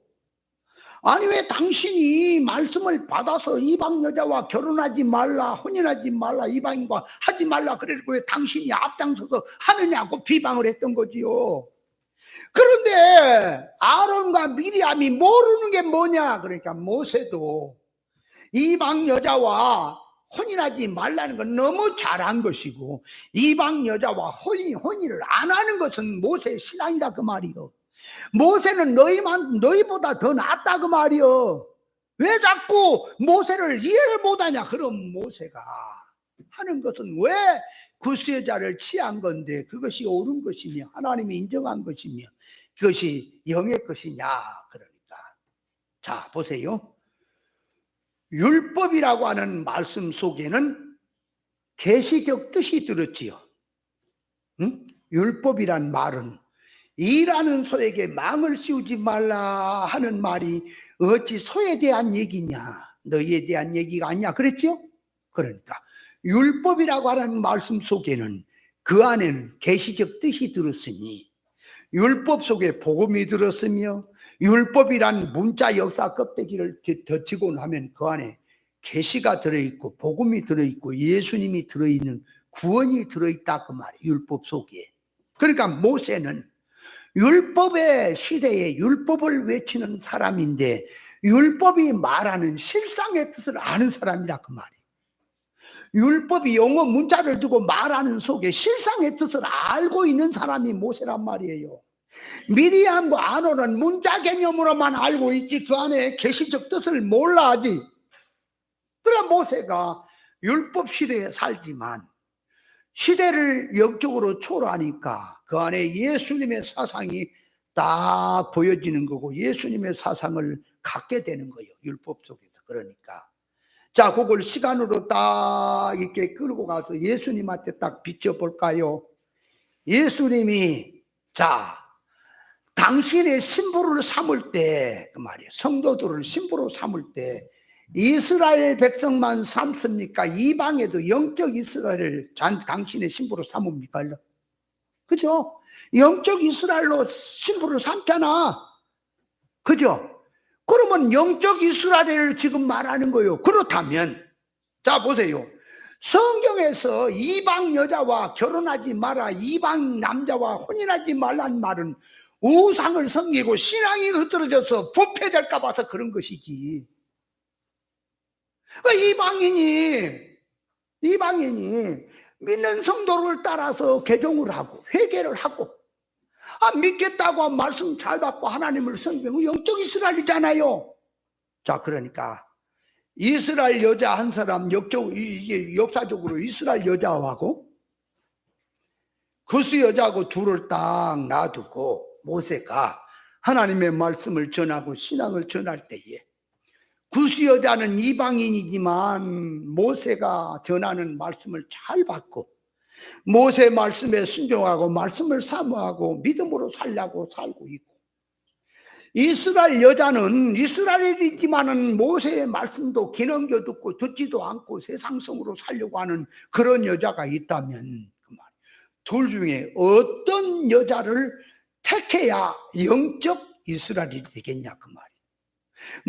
아니 왜 당신이 말씀을 받아서 이방 여자와 결혼하지 말라, 혼인하지 말라, 이방인과 하지 말라 그래놓고 왜 당신이 앞장서서 하느냐고 비방을 했던 거지요. 그런데 아론과 미리암이 모르는 게 뭐냐? 그러니까 모세도 이방 여자와 혼인하지 말라는 건 너무 잘한 것이고 이방 여자와 혼인을 안 하는 것은 모세의 신앙이다 그 말이요. 모세는 너희보다 더 낫다 그 말이요. 왜 자꾸 모세를 이해를 못하냐? 그럼 모세가 하는 것은 왜 구스 여자를 취한 건데 그것이 옳은 것이며 하나님이 인정한 것이며 그것이 영의 것이냐? 그러니까 자 보세요. 율법이라고 하는 말씀 속에는 계시적 뜻이 들었지요. 응? 율법이란 말은 일하는 소에게 망을 씌우지 말라 하는 말이 어찌 소에 대한 얘기냐, 너희에 대한 얘기가 아니냐 그랬죠? 그러니까 율법이라고 하는 말씀 속에는 그 안에는 계시적 뜻이 들었으니 율법 속에 복음이 들었으며 율법이란 문자 역사 껍데기를 덧치고 나면 그 안에 계시가 들어있고 복음이 들어있고 예수님이 들어있는 구원이 들어있다 그 말이에요. 율법 속에. 그러니까 모세는 율법의 시대에 율법을 외치는 사람인데 율법이 말하는 실상의 뜻을 아는 사람이다 그 말이에요. 율법이 영어 문자를 두고 말하는 속에 실상의 뜻을 알고 있는 사람이 모세란 말이에요. 미리암과 아론은 문자 개념으로만 알고 있지 그 안에 계시적 뜻을 몰라 하지. 그래 모세가 율법 시대에 살지만 시대를 영적으로 초월하니까 그 안에 예수님의 사상이 딱 보여지는 거고 예수님의 사상을 갖게 되는 거예요. 율법 속에서. 그러니까 자 그걸 시간으로 딱 이렇게 끌고 가서 예수님한테 딱 비춰볼까요? 예수님이 자 당신의 신부를 삼을 때 그 말이에요. 성도들을 신부로 삼을 때 이스라엘 백성만 삼습니까? 이방에도 영적 이스라엘을 당신의 신부로 삼습니까? 그죠? 영적 이스라엘로 신부를 삼잖아. 그죠? 그러면 영적 이스라엘을 지금 말하는 거예요. 그렇다면 자 보세요. 성경에서 이방 여자와 결혼하지 마라, 이방 남자와 혼인하지 말란 말은 우상을 섬기고 신앙이 흐트러져서 부패될까 봐서 그런 것이지. 이방인이 믿는 성도를 따라서 개종을 하고 회개를 하고 믿겠다고 말씀 잘 받고 하나님을 섬기고 영적 이스라엘이잖아요. 자, 그러니까 이스라엘 여자 한 사람, 이게 역사적으로 이스라엘 여자하고 구스 여자하고 둘을 딱 놔두고 모세가 하나님의 말씀을 전하고 신앙을 전할 때에 구스 여자는 이방인이지만 모세가 전하는 말씀을 잘 받고 모세 말씀에 순종하고 말씀을 사모하고 믿음으로 살려고 살고 있고, 이스라엘 여자는 이스라엘이지만은 모세의 말씀도 기넘겨 듣고 듣지도 않고 세상성으로 살려고 하는 그런 여자가 있다면 둘 중에 어떤 여자를 택해야 영적 이스라엘이 되겠냐 그 말이에요.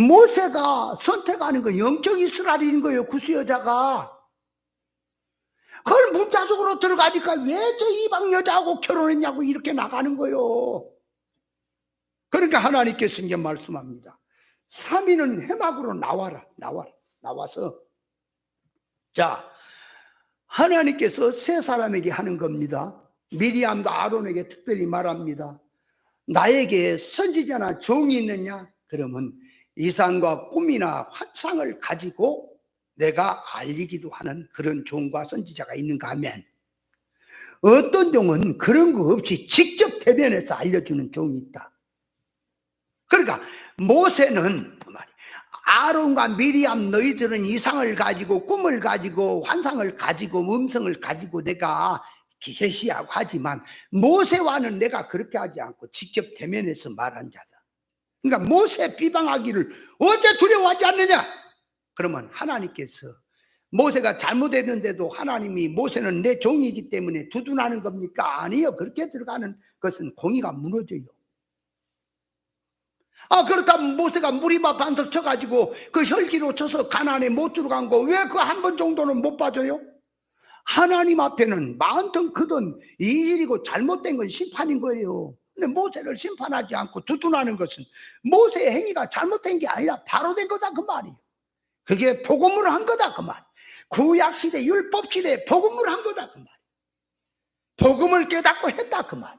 모세가 선택하는 건 영적 이스라엘인 거예요. 구스 여자가. 그걸 문자적으로 들어가니까 왜 저 이방 여자하고 결혼했냐고 이렇게 나가는 거예요. 그러니까 하나님께서 이제 말씀합니다. 3인은 해막으로 나와서 자, 하나님께서 세 사람에게 하는 겁니다. 미리암도 아론에게 특별히 말합니다. 나에게 선지자나 종이 있느냐? 그러면 이상과 꿈이나 환상을 가지고 내가 알리기도 하는 그런 종과 선지자가 있는가 하면, 어떤 종은 그런 거 없이 직접 대면해서 알려주는 종이 있다. 그러니까 모세는 아론과 미리암 너희들은 이상을 가지고 꿈을 가지고 환상을 가지고 음성을 가지고 내가 계시하고 하지만 모세와는 내가 그렇게 하지 않고 직접 대면해서 말한 자다. 그러니까 모세 비방하기를 어째 두려워하지 않느냐? 그러면 하나님께서 모세가 잘못했는데도 하나님이 모세는 내 종이기 때문에 두둔하는 겁니까? 아니요. 그렇게 들어가는 것은 공의가 무너져요. 그렇다면 모세가 무리바 반석 쳐가지고 그 혈기로 쳐서 가나안에 못 들어간 거 왜 그 한 번 정도는 못 봐줘요? 하나님 앞에는 많든 크든 이 일이고 잘못된 건 심판인 거예요. 근데 모세를 심판하지 않고 두둔하는 것은 모세의 행위가 잘못된 게 아니라 바로 된 거다 그 말이에요. 그게 복음을 한 거다 그 말. 구약시대 율법시대에 복음을 한 거다 그 말. 복음을 깨닫고 했다 그 말.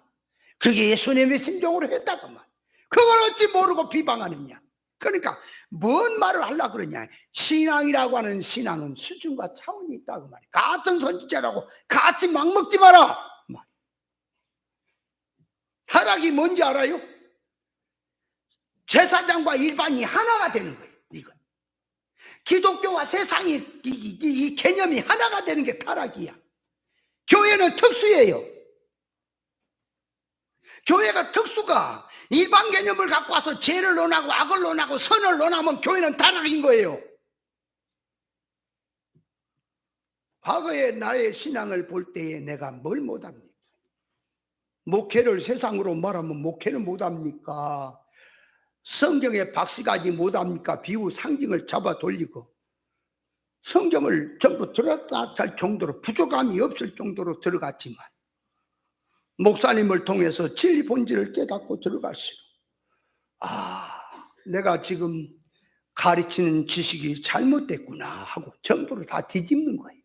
그게 예수님의 심정으로 했다 그 말. 그걸 어찌 모르고 비방하느냐. 그러니까 뭔 말을 하려고 그러냐. 신앙이라고 하는 신앙은 수준과 차원이 있다 그 말이야. 같은 선지자라고 같이 막 먹지 마라 그 말이야. 타락이 뭔지 알아요? 제사장과 일반이 하나가 되는 거예요. 이건 기독교와 세상이 이 개념이 하나가 되는 게 타락이야. 교회는 특수예요. 교회가 특수가 일반 개념을 갖고 와서 죄를 논하고 악을 논하고 선을 논하면 교회는 타락인 거예요. 과거의 나의 신앙을 볼 때에 내가 뭘 못합니까? 목회를 세상으로 말하면 목회는 못합니까? 성경에 박씨가지 못합니까? 비유 상징을 잡아 돌리고 성경을 전부 들어갔다 할 정도로 부족함이 없을 정도로 들어갔지만 목사님을 통해서 진리 본질을 깨닫고 들어갈수록 내가 지금 가르치는 지식이 잘못됐구나 하고 전부를 다 뒤집는 거예요.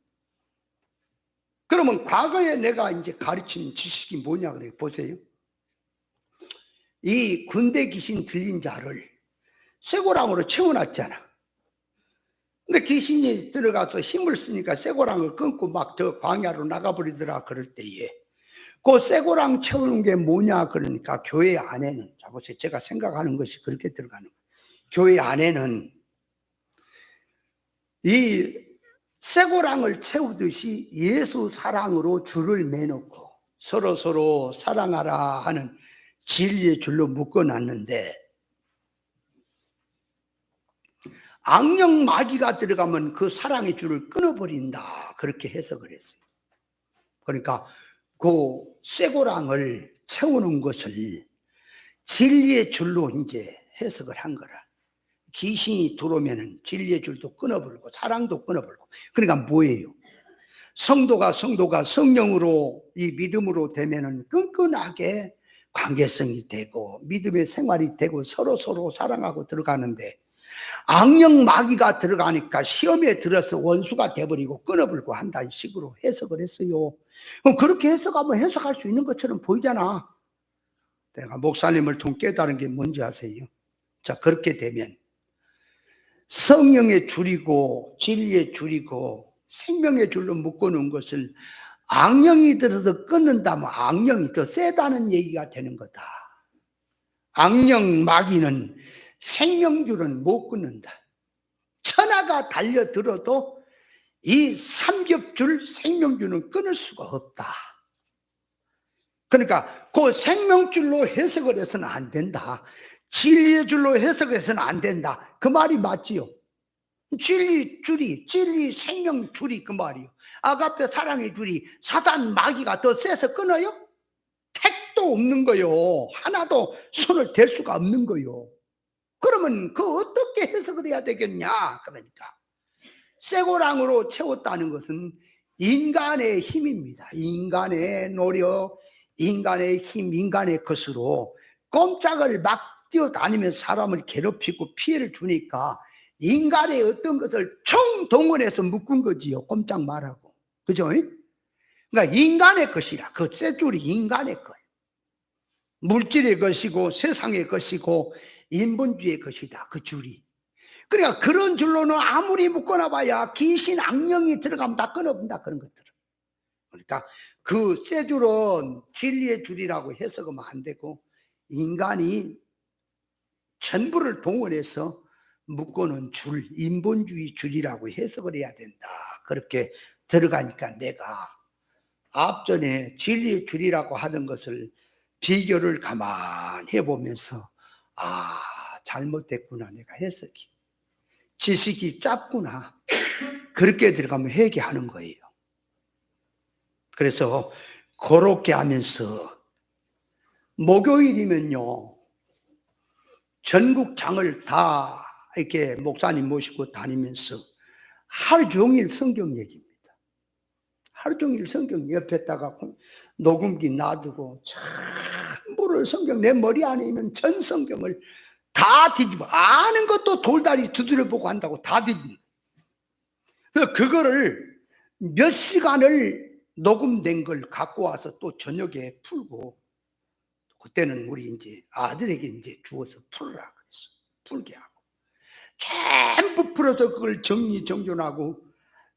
그러면 과거에 내가 이제 가르치는 지식이 뭐냐 그래요. 보세요. 이 군대 귀신 들린 자를 쇠고랑으로 채워놨잖아. 근데 귀신이 들어가서 힘을 쓰니까 쇠고랑을 끊고 막 저 광야로 나가버리더라. 그럴 때에 그 쇠고랑 채우는 게 뭐냐 그러니까 교회 안에는, 자 보세요. 제가 생각하는 것이 그렇게 들어가는 거예요. 교회 안에는 이 쇠고랑을 채우듯이 예수 사랑으로 줄을 매놓고 서로 사랑하라 하는 진리의 줄로 묶어놨는데, 악령 마귀가 들어가면 그 사랑의 줄을 끊어버린다 그렇게 해석을 했어요. 그러니까 그 쇠고랑을 채우는 것을 진리의 줄로 이제 해석을 한 거라. 귀신이 들어오면은 진리의 줄도 끊어버리고 사랑도 끊어버리고. 그러니까 뭐예요? 성도가 성령으로 이 믿음으로 되면은 끈끈하게 관계성이 되고 믿음의 생활이 되고 서로 사랑하고 들어가는데, 악령 마귀가 들어가니까 시험에 들어서 원수가 돼버리고 끊어버리고 한다는 식으로 해석을 했어요. 그럼 그렇게 해석하면 해석할 수 있는 것처럼 보이잖아. 내가 목사님을 통해 깨달은 게 뭔지 아세요? 자, 그렇게 되면 성령의 줄이고 진리의 줄이고 생명의 줄로 묶어놓은 것을 악령이 들어서 끊는다면 악령이 더 세다는 얘기가 되는 거다. 악령 마귀는 생명줄은 못 끊는다. 천하가 달려들어도 이 삼겹줄 생명줄은 끊을 수가 없다. 그러니까 그 생명줄로 해석을 해서는 안 된다. 진리의 줄로 해석해서는 안 된다. 그 말이 맞지요. 진리 줄이, 진리 생명 줄이 그 말이요. 아가페 사랑의 줄이 사단 마귀가 더 세서 끊어요? 택도 없는 거요. 하나도 손을 댈 수가 없는 거요. 그러면 그 어떻게 해석을 해야 되겠냐? 그러니까 쇠고랑으로 채웠다는 것은 인간의 힘입니다. 인간의 노력, 인간의 힘, 인간의 것으로 꼼짝을 막 뛰어다니면서 사람을 괴롭히고 피해를 주니까 인간의 어떤 것을 총동원해서 묶은 거지요. 꼼짝 말하고. 그죠? 그러니까 인간의 것이라. 그 쇠줄이 인간의 것. 물질의 것이고 세상의 것이고 인본주의의 것이다. 그 줄이. 그러니까 그런 줄로는 아무리 묶어놔 봐야 귀신 악령이 들어가면 다 끊어본다. 그런 것들을. 그러니까 그 쇠줄은 진리의 줄이라고 해석하면 안 되고 인간이 전부를 동원해서 묶어놓은 줄, 인본주의 줄이라고 해석을 해야 된다. 그렇게 들어가니까 내가 앞전에 진리의 줄이라고 하던 것을 비교를 가만히 해보면서 아, 잘못됐구나. 내가 해석이. 지식이 짧구나. 그렇게 들어가면 회개하는 거예요. 그래서 그렇게 하면서 목요일이면요, 전국장을 다 이렇게 목사님 모시고 다니면서 하루 종일 성경 얘기입니다. 하루 종일 성경 옆에다가 녹음기 놔두고 전부를 성경, 내 머리 안에 있는 전 성경을 다 뒤집어, 아는 것도 돌다리 두드려보고 한다고 다 뒤집어. 그래서 그거를 몇 시간을 녹음된 걸 갖고 와서 또 저녁에 풀고, 그때는 우리 이제 아들에게 이제 주어서 풀으라 그랬어. 풀게 하고. 전부 풀어서 그걸 정리정돈하고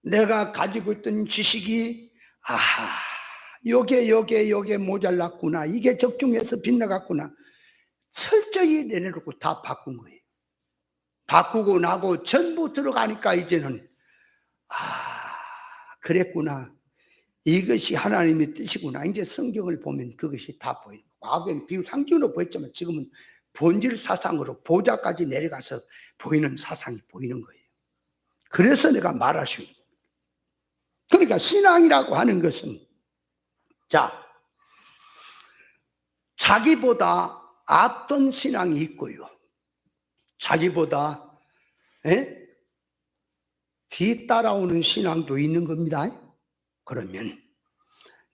내가 가지고 있던 지식이 아하, 요게 모자랐구나. 이게 적중해서 빗나갔구나. 철저히 내려놓고 다 바꾼 거예요. 바꾸고 나고 전부 들어가니까 이제는 그랬구나. 이것이 하나님의 뜻이구나. 이제 성경을 보면 그것이 다 보이는 거예요. 과거에는 비상징으로 보였지만 지금은 본질 사상으로 보좌까지 내려가서 보이는 사상이 보이는 거예요. 그래서 내가 말할 수 있는 거예요. 그러니까 신앙이라고 하는 것은 자기보다 앞선 신앙이 있고요. 자기보다 뒤따라오는 신앙도 있는 겁니다. 그러면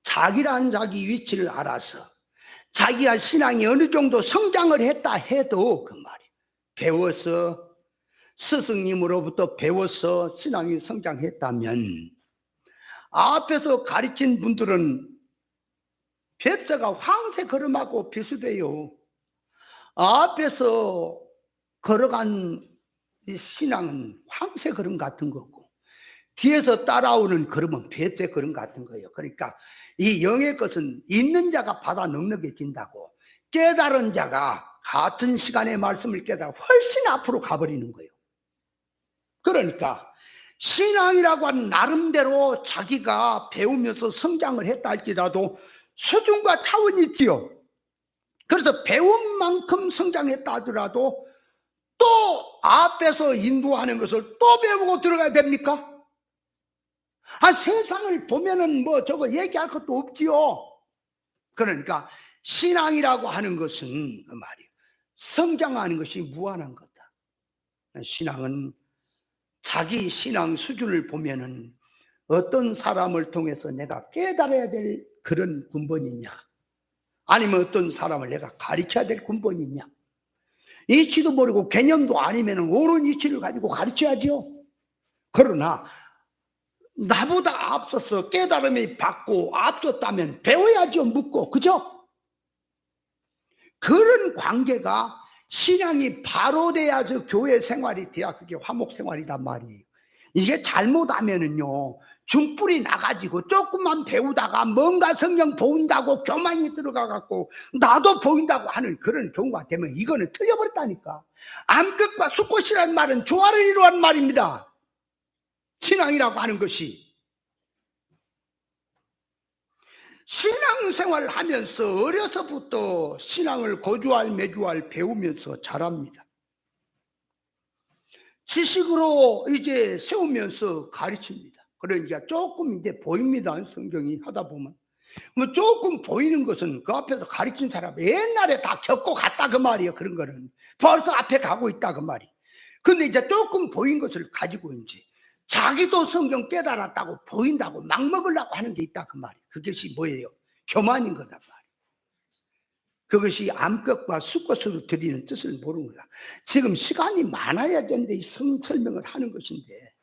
자기란 자기 위치를 알아서 자기가 신앙이 어느 정도 성장을 했다 해도 그 말이에요. 배워서 스승님으로부터 배워서 신앙이 성장했다면 앞에서 가르친 분들은 뱁새가 황새 걸음하고 비슷해요. 앞에서 걸어간 이 신앙은 황새 걸음 같은 거고 뒤에서 따라오는 걸음은 뱁새 걸음 같은 거예요. 그러니까 이 영의 것은 있는 자가 받아 넉넉해진다고, 깨달은 자가 같은 시간에 말씀을 깨달아 훨씬 앞으로 가버리는 거예요. 그러니까 신앙이라고 하는 나름대로 자기가 배우면서 성장을 했다 할지라도 수준과 차원이 있지요. 그래서 배운 만큼 성장했다 하더라도 또 앞에서 인도하는 것을 또 배우고 들어가야 됩니까? 세상을 보면은 뭐 저거 얘기할 것도 없지요. 그러니까 신앙이라고 하는 것은 그 말이에요. 성장하는 것이 무한한 거다. 신앙은 자기 신앙 수준을 보면은 어떤 사람을 통해서 내가 깨달아야 될 그런 근본이냐, 아니면 어떤 사람을 내가 가르쳐야 될 근본이냐. 이치도 모르고 개념도 아니면 옳은 이치를 가지고 가르쳐야죠. 그러나 나보다 앞서서 깨달음이 받고 앞섰다면 배워야죠. 묻고, 그죠? 그런 관계가 신앙이 바로 돼야지 교회 생활이 돼야 그게 화목 생활이란 말이에요. 이게 잘못하면은요, 중불이 나가지고 조금만 배우다가 뭔가 성경 보인다고 교만이 들어가갖고 나도 보인다고 하는 그런 경우가 되면 이거는 틀려버렸다니까. 암끝과 수꽃이라는 말은 조화를 이루는 말입니다. 신앙이라고 하는 것이. 신앙생활을 하면서 어려서부터 신앙을 거주할 매주할 배우면서 자랍니다. 지식으로 이제 세우면서 가르칩니다. 그러니까 조금 이제 보입니다. 성경이 하다 보면. 뭐 조금 보이는 것은 그 앞에서 가르친 사람 옛날에 다 겪고 갔다 그 말이에요. 그런 거는 벌써 앞에 가고 있다 그 말이. 근데 이제 조금 보인 것을 가지고 이제 자기도 성경 깨달았다고 보인다고 막 먹으려고 하는 게 있다 그 말이. 그것이 뭐예요? 교만인 거다 말이에요. 그것이 암컷과 수컷으로 드리는 뜻을 모르는 거다. 지금 시간이 많아야 되는데 이 설명을 하는 것인데,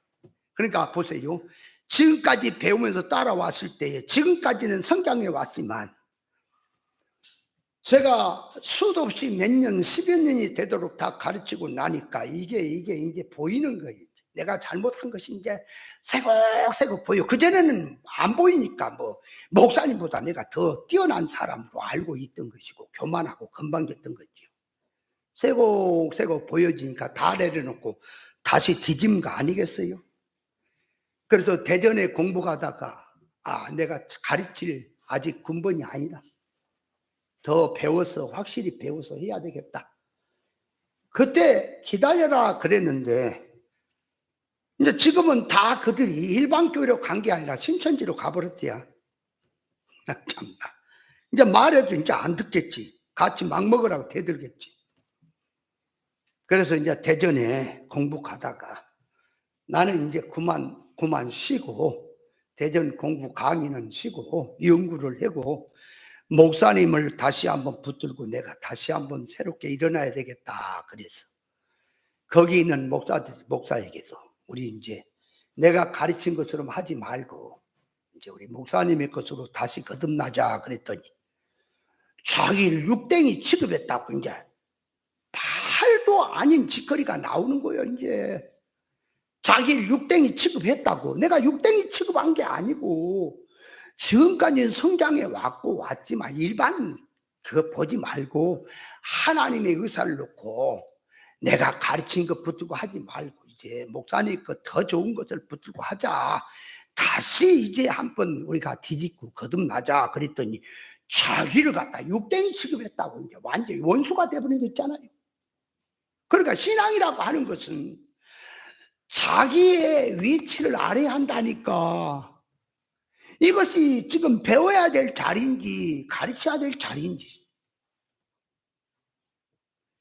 그러니까 보세요. 지금까지 배우면서 따라왔을 때에 지금까지는 성장해 왔지만 제가 수도 없이 몇 년, 10여 년이 되도록 다 가르치고 나니까 이게 이제 보이는 거예요. 내가 잘못한 것이 이제 새곡새곡 보여. 그전에는 안 보이니까 뭐 목사님보다 내가 더 뛰어난 사람으로 알고 있던 것이고 교만하고 건방졌던 거죠. 새곡새곡 보여지니까 다 내려놓고 다시 뒤집은 거 아니겠어요? 그래서 대전에 공부하다가 내가 가르칠 아직 근본이 아니다. 더 배워서 확실히 배워서 해야 되겠다. 그때 기다려라 그랬는데 이제 지금은 다 그들이 일반 교회로 간 게 아니라 신천지로 가버렸지야. 참나. 이제 말해도 이제 안 듣겠지. 같이 막 먹으라고 대들겠지. 그래서 이제 대전에 공부하다가 나는 이제 그만 쉬고 대전 공부 강의는 쉬고 연구를 하고 목사님을 다시 한번 붙들고 내가 다시 한번 새롭게 일어나야 되겠다 그래서 거기 있는 목사에게도 우리 이제 내가 가르친 것처럼 하지 말고 이제 우리 목사님의 것으로 다시 거듭나자 그랬더니 자기를 육댕이 취급했다고 이제 말도 아닌 짓거리가 나오는 거예요. 이제 자기를 육댕이 취급했다고. 내가 육댕이 취급한 게 아니고 지금까지는 성장해 왔지만 일반 그거 보지 말고 하나님의 의사를 놓고 내가 가르친 것 붙들고 하지 말고 이제 목사님 거 더 좋은 것을 붙들고 하자. 다시 이제 한번 우리가 뒤집고 거듭나자 그랬더니 자기를 갖다 육댕이 취급했다고 이제 완전히 원수가 돼버린 거 있잖아요. 그러니까 신앙이라고 하는 것은 자기의 위치를 알아야 한다니까. 이것이 지금 배워야 될 자리인지 가르쳐야 될 자리인지.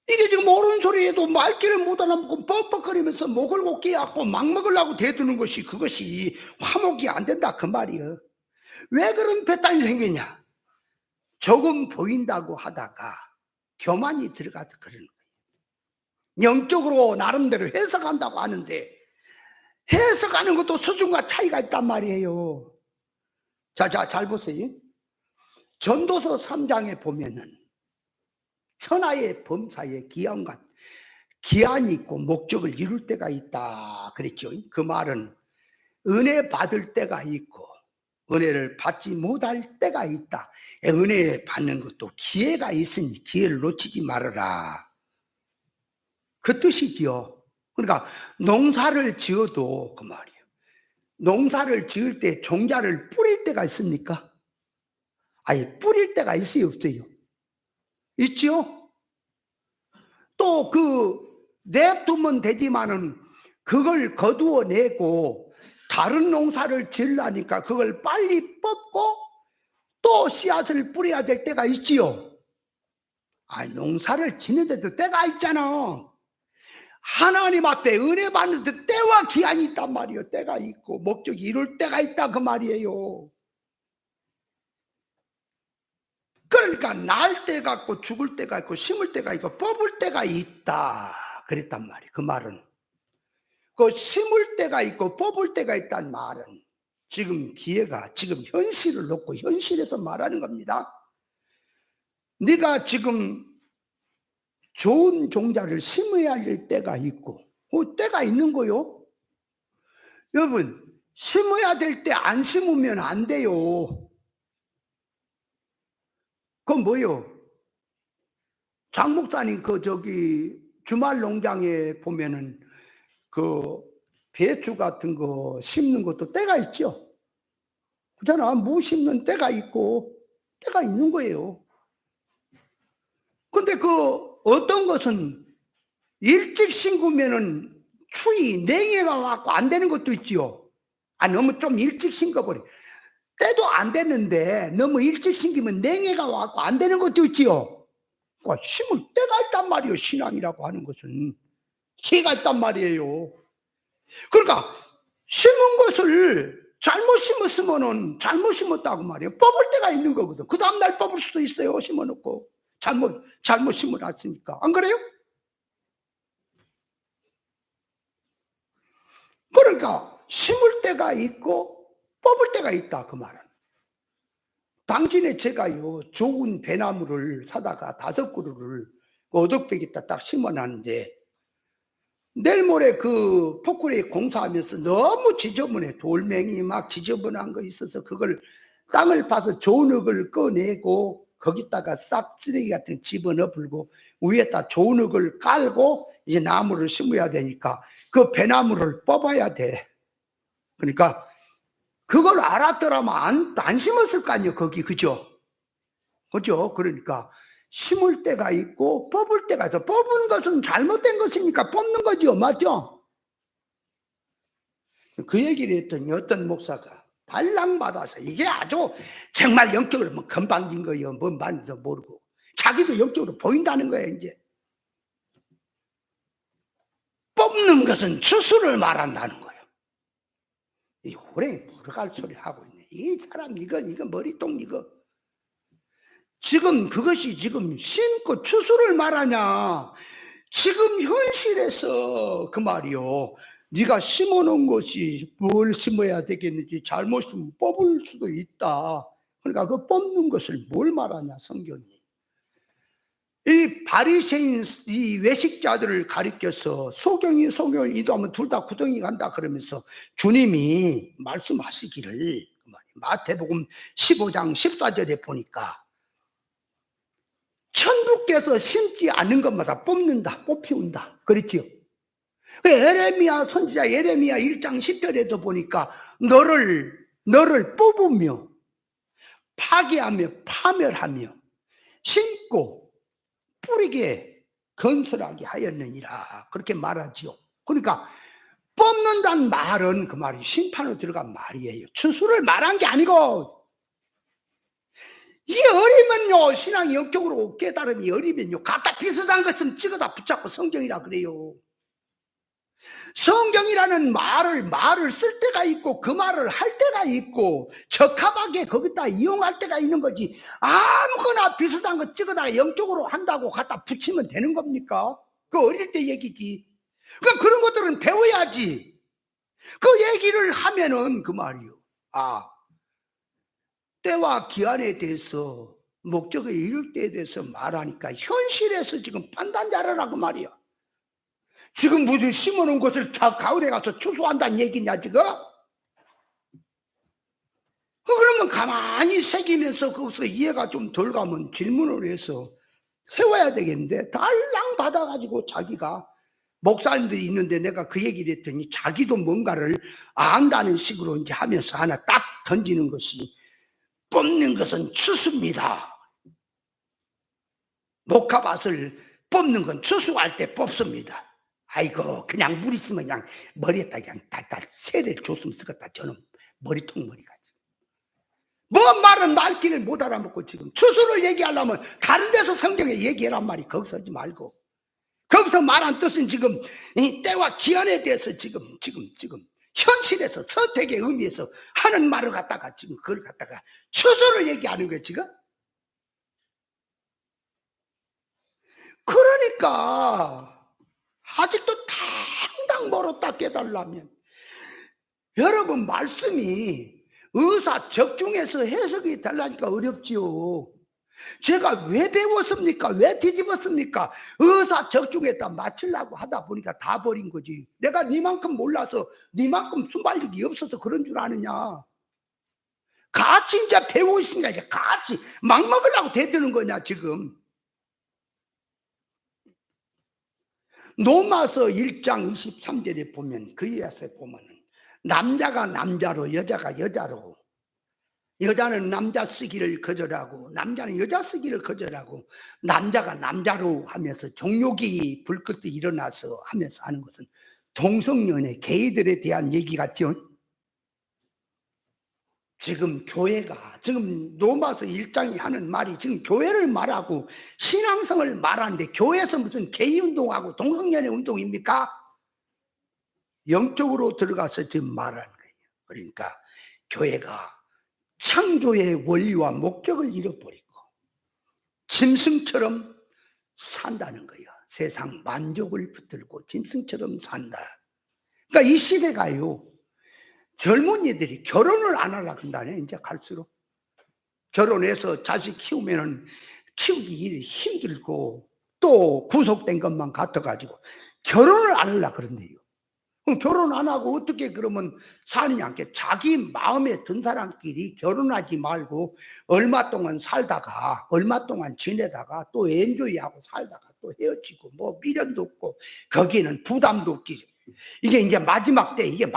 이게 지금 옳은 소리에도 말귀를 못 알아먹고 뻑뻑거리면서 목을 못 깨갖고 막 먹으려고 대드는 것이 그것이 화목이 안 된다 그 말이에요. 왜 그런 배짱이 생기냐? 조금 보인다고 하다가 교만이 들어가서 그러는 거예요. 영적으로 나름대로 해석한다고 하는데 해석하는 것도 수준과 차이가 있단 말이에요. 자, 잘 보세요. 전도서 3장에 보면은 천하의 범사에 기한이 있고 목적을 이룰 때가 있다 그랬죠. 그 말은 은혜 받을 때가 있고 은혜를 받지 못할 때가 있다. 은혜 받는 것도 기회가 있으니 기회를 놓치지 말아라. 그 뜻이지요. 그러니까 농사를 지어도 그 말이에요. 농사를 지을 때 종자를 뿌릴 때가 있습니까? 아니 뿌릴 때가 있어요 없어요? 있지요? 또 냅두면 되지만은 그걸 거두어내고 다른 농사를 지으려니까 그걸 빨리 뽑고 또 씨앗을 뿌려야 될 때가 있지요. 농사를 지는데도 때가 있잖아. 하나님 앞에 은혜 받는 때와 기한이 있단 말이에요. 때가 있고 목적이 이룰 때가 있다 그 말이에요. 그러니까 날 때가 있고 죽을 때가 있고 심을 때가 있고 뽑을 때가 있다 그랬단 말이에요. 그 말은 그 심을 때가 있고 뽑을 때가 있다는 말은 지금 기회가 지금 현실을 놓고 현실에서 말하는 겁니다. 네가 지금 좋은 종자를 심어야 할 때가 있고 그 때가 있는 거요. 여러분 심어야 될 때 안 심으면 안 돼요. 그건 뭐요? 장 목사님 그 저기 주말 농장에 보면은 그 배추 같은 거 심는 것도 때가 있죠. 그잖아. 무 심는 때가 있고 때가 있는 거예요. 근데 그 어떤 것은 일찍 심으면은 추위 냉해가 와갖고 안 되는 것도 있지요. 아 너무 좀 일찍 심어버려. 때도 안 됐는데 너무 일찍 심기면 냉해가 와갖고 안 되는 것도 있지요. 그러니까 심을 때가 있단 말이에요. 신앙이라고 하는 것은 기회가 있단 말이에요. 그러니까 심은 것을 잘못 심었으면은 잘못 심었다고 말이에요. 뽑을 때가 있는 거거든. 그 다음날 뽑을 수도 있어요. 심어놓고 잘못 심어놨으니까. 안 그래요? 그러니까 심을 때가 있고 뽑을 때가 있다 그 말은. 당신의 제가요 좋은 배나무를 사다가 5그루를 어덕배기다 딱 심어놨는데 내일 모레 그 포크레인 공사하면서 너무 지저분해. 돌멩이 막 지저분한 거 있어서 그걸 땅을 파서 좋은 흙을 꺼내고 거기다가 싹 쓰레기 같은 거 집어넣어 불고 위에다 좋은 흙을 깔고 이제 나무를 심어야 되니까 그 배나무를 뽑아야 돼. 그러니까 그걸 알았더라면 안 심었을 거 아니에요 거기. 그죠? 그죠? 그러니까 심을 때가 있고 뽑을 때가 있어. 뽑은 것은 잘못된 것이니까 뽑는 거죠. 맞죠? 그 얘기를 했더니 어떤 목사가 달랑받아서 이게 아주 정말 영적으로 뭐 건방진 거예요. 뭔 말인지도 모르고 자기도 영적으로 보인다는 거예요. 이제 뽑는 것은 추수를 말한다는 거예요. 이 호랭이 물어갈 소리 하고 있네. 이 사람 이거 머리통 이거 지금 그것이 지금 심고 추수를 말하냐. 지금 현실에서 그 말이요. 네가 심어놓은 것이 뭘 심어야 되겠는지 잘못 심으면 뽑을 수도 있다. 그러니까 그 뽑는 것을 뭘 말하냐 성경이. 이 바리새인 이 외식자들을 가리켜서 소경이 이도하면 둘 다 구덩이 간다 그러면서 주님이 말씀하시기를 마태복음 15장 14절에 보니까 천주께서 심지 않는 것마다 뽑는다, 뽑히운다. 그랬지요. 예레미야 선지자 예레미야 1장 10절에도 보니까 너를 뽑으며 파괴하며 파멸하며 심고 뿌리게 건설하게 하였느니라. 그렇게 말하지요. 그러니까 뽑는다는 말은 그 말이 심판으로 들어간 말이에요. 추수를 말한 게 아니고 이 어리면요 신앙이 영적으로 깨달음이 어리면요 갖다 비슷한 것은 찍어다 붙잡고 성경이라 그래요. 성경이라는 말을 쓸 때가 있고 그 말을 할 때가 있고 적합하게 거기다 이용할 때가 있는 거지 아무거나 비슷한 거 찍어다가 영적으로 한다고 갖다 붙이면 되는 겁니까? 그 어릴 때 얘기지. 그러니까 그런 것들은 배워야지. 그 얘기를 하면은 그 말이요. 때와 기한에 대해서 목적을 이룰 때에 대해서 말하니까 현실에서 지금 판단 잘하라고 말이야. 지금 무슨 심어놓은 것을 다 가을에 가서 추수한다는 얘기냐 지금? 그러면 가만히 새기면서 거기서 이해가 좀 덜 가면 질문을 해서 세워야 되겠는데 달랑 받아가지고 자기가 목사님들이 있는데 내가 그 얘기를 했더니 자기도 뭔가를 안다는 식으로 이제 하면서 하나 딱 던지는 것이 뽑는 것은 추수입니다. 목화밭을 뽑는 건 추수할 때 뽑습니다. 아이고 그냥 물 있으면 그냥 머리에다 그냥 달달 세례를 줬으면 쓰겠다. 저는 머리통 머리가 지금 뭔 말은 말귀를 못 알아먹고 지금 추수를 얘기하려면 다른 데서 성경에 얘기해란 말이 거기서 하지 말고 거기서 말한 뜻은 지금 이 때와 기한에 대해서 지금 현실에서 선택의 의미에서 하는 말을 갖다가 지금 그걸 갖다가 추수를 얘기하는 거예요 지금. 그러니까 아직도 당당 멀었다 깨달으려면 여러분 말씀이 의사적중해서 해석이 되려니까 어렵지요. 제가 왜 배웠습니까? 왜 뒤집었습니까? 의사적중에다 맞추려고 하다 보니까 다 버린 거지. 내가 니만큼 몰라서 니만큼 순발력이 없어서 그런 줄 아느냐. 같이 이제 배우고 있으니까 이제 같이 막 먹으려고 대드는 거냐 지금. 로마서 1장 23절에 보면 그에서 보면은 남자가 남자로 여자가 여자로, 여자는 남자 쓰기를 거절하고 남자는 여자 쓰기를 거절하고 남자가 남자로 하면서 종욕이 불끈 일어나서 하면서 하는 것은 동성연애 게이들에 대한 얘기 같죠. 지금 교회가 지금 로마서 1장이 하는 말이 지금 교회를 말하고 신앙성을 말하는데 교회에서 무슨 게이 운동하고 동성연애 운동입니까? 영적으로 들어가서 지금 말하는 거예요. 그러니까 교회가 창조의 원리와 목적을 잃어버리고 짐승처럼 산다는 거예요. 세상 만족을 붙들고 짐승처럼 산다. 그러니까 이 시대가요, 젊은이들이 결혼을 안 하려고 한다네. 이제 갈수록 결혼해서 자식 키우면은 키우기 힘들고 또 구속된 것만 같아가지고 결혼을 안 하려고 그런대요. 그럼 결혼 안 하고 어떻게 그러면 사느냐? 자기 마음에 든 사람끼리 결혼하지 말고 얼마 동안 살다가 얼마 동안 지내다가 또 엔조이하고 살다가 또 헤어지고 뭐 미련도 없고 거기는 부담도 없고 이게 이제 마지막 때 이게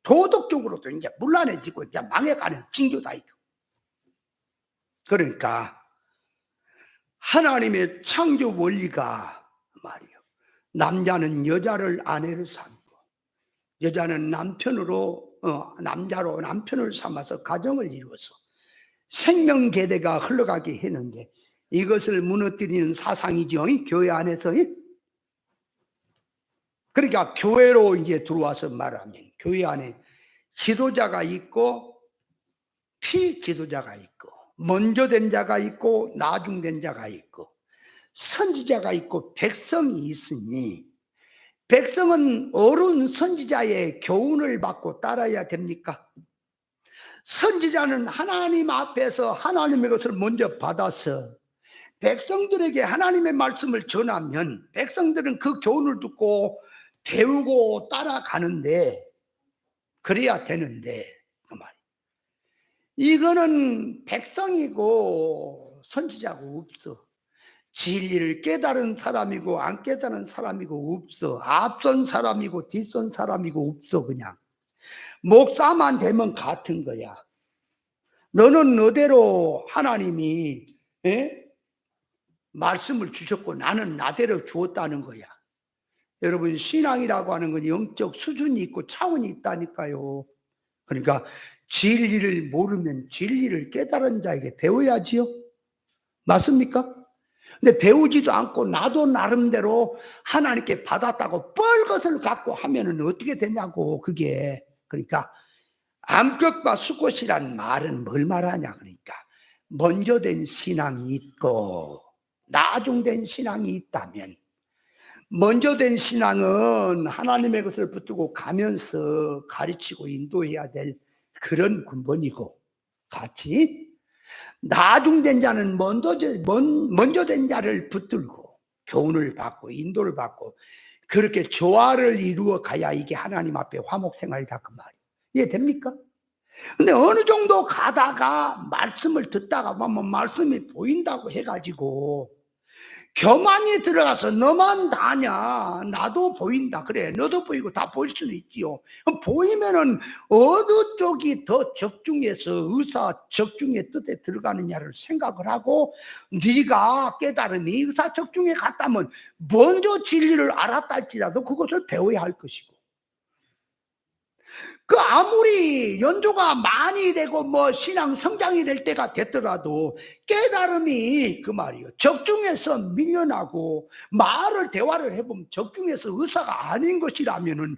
도덕적으로도 이제 문란해지고 이제 망해가는 징조다 이거. 그러니까 하나님의 창조 원리가 말이요, 남자는 여자를 아내로 삼고 여자는 남자로 남편을 삼아서 가정을 이루어서 생명계대가 흘러가게 했는데 이것을 무너뜨리는 사상이죠, 교회 안에서. 그러니까 교회로 이제 들어와서 말하면 교회 안에 지도자가 있고 피지도자가 있고 먼저 된 자가 있고 나중된 자가 있고 선지자가 있고 백성이 있으니 백성은 어른 선지자의 교훈을 받고 따라야 됩니까? 선지자는 하나님 앞에서 하나님의 것을 먼저 받아서 백성들에게 하나님의 말씀을 전하면 백성들은 그 교훈을 듣고 배우고 따라가는데 그래야 되는데 그 말. 이거는 백성이고 선지자고 없어. 진리를 깨달은 사람이고 안 깨달은 사람이고 없어. 앞선 사람이고 뒷선 사람이고 없어. 그냥 목사만 되면 같은 거야. 너는 너대로 하나님이 말씀을 주셨고 나는 나대로 주었다는 거야. 여러분, 신앙이라고 하는 건 영적 수준이 있고 차원이 있다니까요. 그러니까 진리를 모르면 진리를 깨달은 자에게 배워야지요. 맞습니까? 근데 배우지도 않고 나도 나름대로 하나님께 받았다고 뻘것을 갖고 하면은 어떻게 되냐고, 그게. 그러니까 암컷과 수컷이란 말은 뭘 말하냐. 그러니까 먼저 된 신앙이 있고 나중된 신앙이 있다면 먼저 된 신앙은 하나님의 것을 붙들고 가면서 가르치고 인도해야 될 그런 근본이고 같이 나중된 자는 먼저 된 자를 붙들고 교훈을 받고 인도를 받고 그렇게 조화를 이루어 가야 이게 하나님 앞에 화목생활이다 그 말이에요. 이해됩니까? 근데 어느 정도 가다가 말씀을 듣다가 보면 말씀이 보인다고 해가지고 교만이 들어가서 너만 다냐, 나도 보인다, 그래 너도 보이고 다 보일 수는 있지요. 보이면은 어느 쪽이 더 적중해서 의사 적중의 뜻에 들어가느냐를 생각을 하고 네가 깨달음이 의사 적중에 갔다면 먼저 진리를 알았다 할지라도 그것을 배워야 할 것이고 그 아무리 연조가 많이 되고 뭐 신앙 성장이 될 때가 됐더라도 깨달음이 그 말이요, 적중해서 밀려나고 말을 대화를 해보면 적중해서 의사가 아닌 것이라면은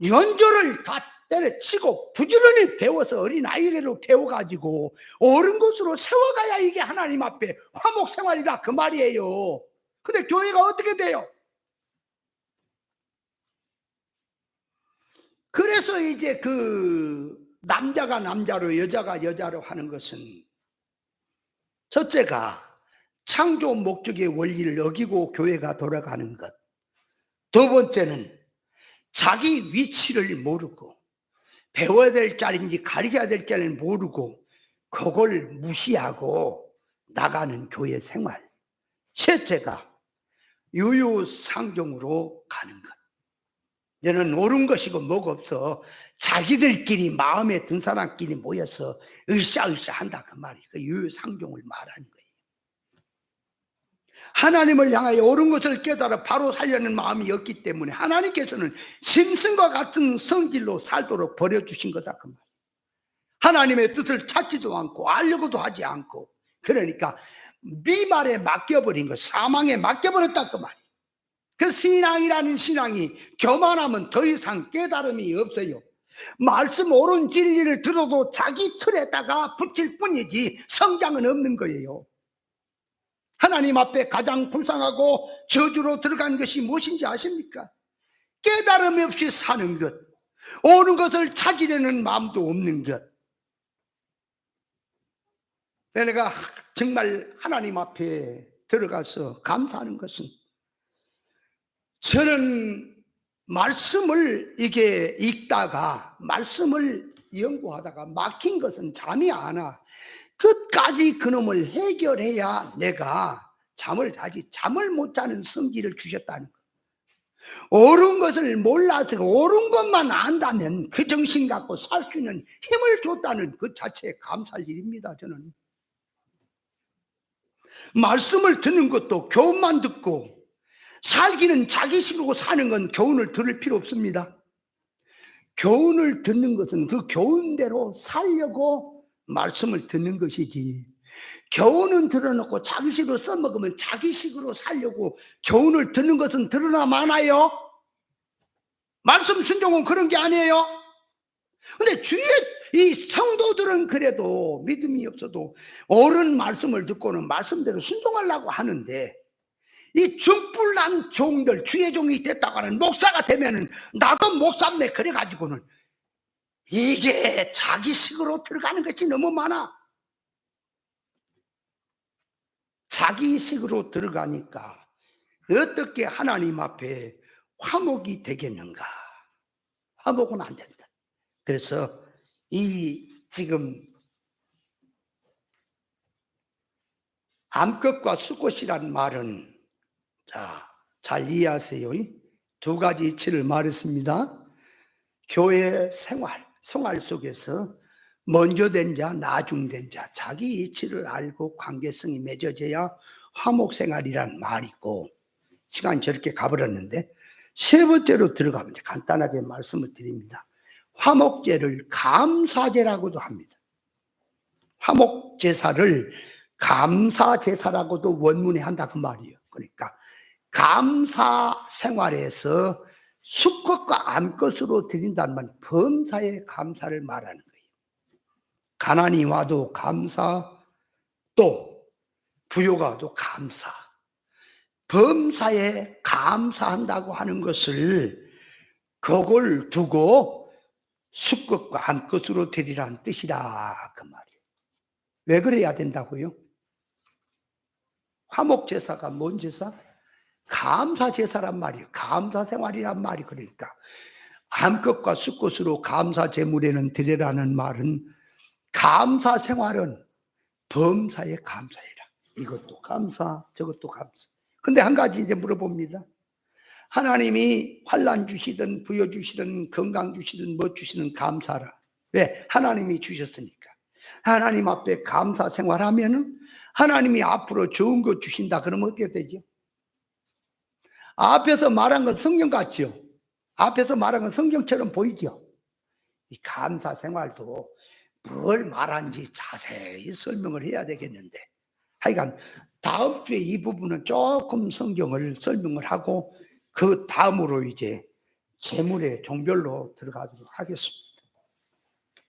연조를 다 때려치고 부지런히 배워서 어린아이로 배워가지고 옳은 것으로 세워가야 이게 하나님 앞에 화목생활이다 그 말이에요. 근데 교회가 어떻게 돼요? 그래서 이제 그 남자가 남자로 여자가 여자로 하는 것은 첫째가 창조 목적의 원리를 어기고 교회가 돌아가는 것. 두 번째는 자기 위치를 모르고 배워야 될 자리인지 가르쳐야 될 자리를 모르고 그걸 무시하고 나가는 교회 생활. 셋째가 유유상종으로 가는 것. 너는 옳은 것이고 뭐가 없어. 자기들끼리 마음에 든 사람끼리 모여서 으쌰으쌰 한다 그 말이 그 유유상종을 말하는 거예요. 하나님을 향하여 옳은 것을 깨달아 바로 살려는 마음이 없기 때문에 하나님께서는 짐승과 같은 성질로 살도록 버려주신 거다 그 말이에요. 하나님의 뜻을 찾지도 않고 알려고도 하지 않고, 그러니까 미말에 맡겨버린 거, 사망에 맡겨버렸다 그 말이에요. 그 신앙이라는 신앙이 교만하면 더 이상 깨달음이 없어요. 말씀 옳은 진리를 들어도 자기 틀에다가 붙일 뿐이지 성장은 없는 거예요. 하나님 앞에 가장 불쌍하고 저주로 들어간 것이 무엇인지 아십니까? 깨달음 없이 사는 것, 옳은 것을 찾으려는 마음도 없는 것. 내가 정말 하나님 앞에 들어가서 감사하는 것은, 저는 말씀을 이게 읽다가 말씀을 연구하다가 막힌 것은 잠이 안 와. 끝까지 그놈을 해결해야 내가 잠을 자지, 잠을 못 자는 성질을 주셨다는 거. 옳은 것을 몰라서 옳은 것만 안다면 그 정신 갖고 살 수 있는 힘을 줬다는 그 자체에 감사할 일입니다. 저는 말씀을 듣는 것도 교훈만 듣고 살기는 자기식으로 사는 건 교훈을 들을 필요 없습니다. 교훈을 듣는 것은 그 교훈대로 살려고 말씀을 듣는 것이지, 교훈은 들어놓고 자기식으로 써먹으면 자기식으로 살려고 교훈을 듣는 것은 들으나 마나요? 말씀 순종은 그런 게 아니에요. 근데 주위에 이 성도들은 그래도 믿음이 없어도 옳은 말씀을 듣고는 말씀대로 순종하려고 하는데, 이 중불난 종들, 주의 종이 됐다고 하는 목사가 되면은 나도 목사네 그래가지고는 이게 자기식으로 들어가는 것이 너무 많아. 자기식으로 들어가니까 어떻게 하나님 앞에 화목이 되겠는가? 화목은 안 된다. 그래서 이 지금 암컷과 수컷이란 말은, 자, 잘 이해하세요. 두 가지 이치를 말했습니다. 교회 생활 속에서 먼저 된 자, 나중된 자, 자기 이치를 알고 관계성이 맺어져야 화목생활이란 말이고, 시간이 저렇게 가버렸는데 세 번째로 들어가면 간단하게 말씀을 드립니다. 화목제를 감사제라고도 합니다. 화목제사를 감사제사라고도 원문에 한다 그 말이에요. 그러니까 감사생활에서 수컷과 암컷으로 드린다는 말, 범사의 감사를 말하는 거예요. 가난이 와도 감사, 또 부요가 와도 감사, 범사에 감사한다고 하는 것을 그걸 두고 수컷과 암컷으로 드리라는 뜻이라 그 말이에요. 왜 그래야 된다고요? 화목제사가 뭔 제사? 감사제사란 말이에요. 감사생활이란 말이. 그러니까 암컷과 수컷으로 감사제물에는 드리라는 말은 감사생활은 범사에 감사해라. 이것도 감사, 저것도 감사. 근데 한 가지 이제 물어봅니다. 하나님이 환난 주시든 부여 주시든 건강 주시든 뭐 주시든 감사라. 왜? 하나님이 주셨으니까. 하나님 앞에 감사 생활하면은 하나님이 앞으로 좋은 거 주신다 그러면 어떻게 되죠? 앞에서 말한 건 성경 같죠? 앞에서 말한 건 성경처럼 보이죠? 이 감사 생활도 뭘 말한지 자세히 설명을 해야 되겠는데, 하여간 다음 주에 이 부분은 조금 성경을 설명을 하고 그 다음으로 이제 재물의 종별로 들어가도록 하겠습니다.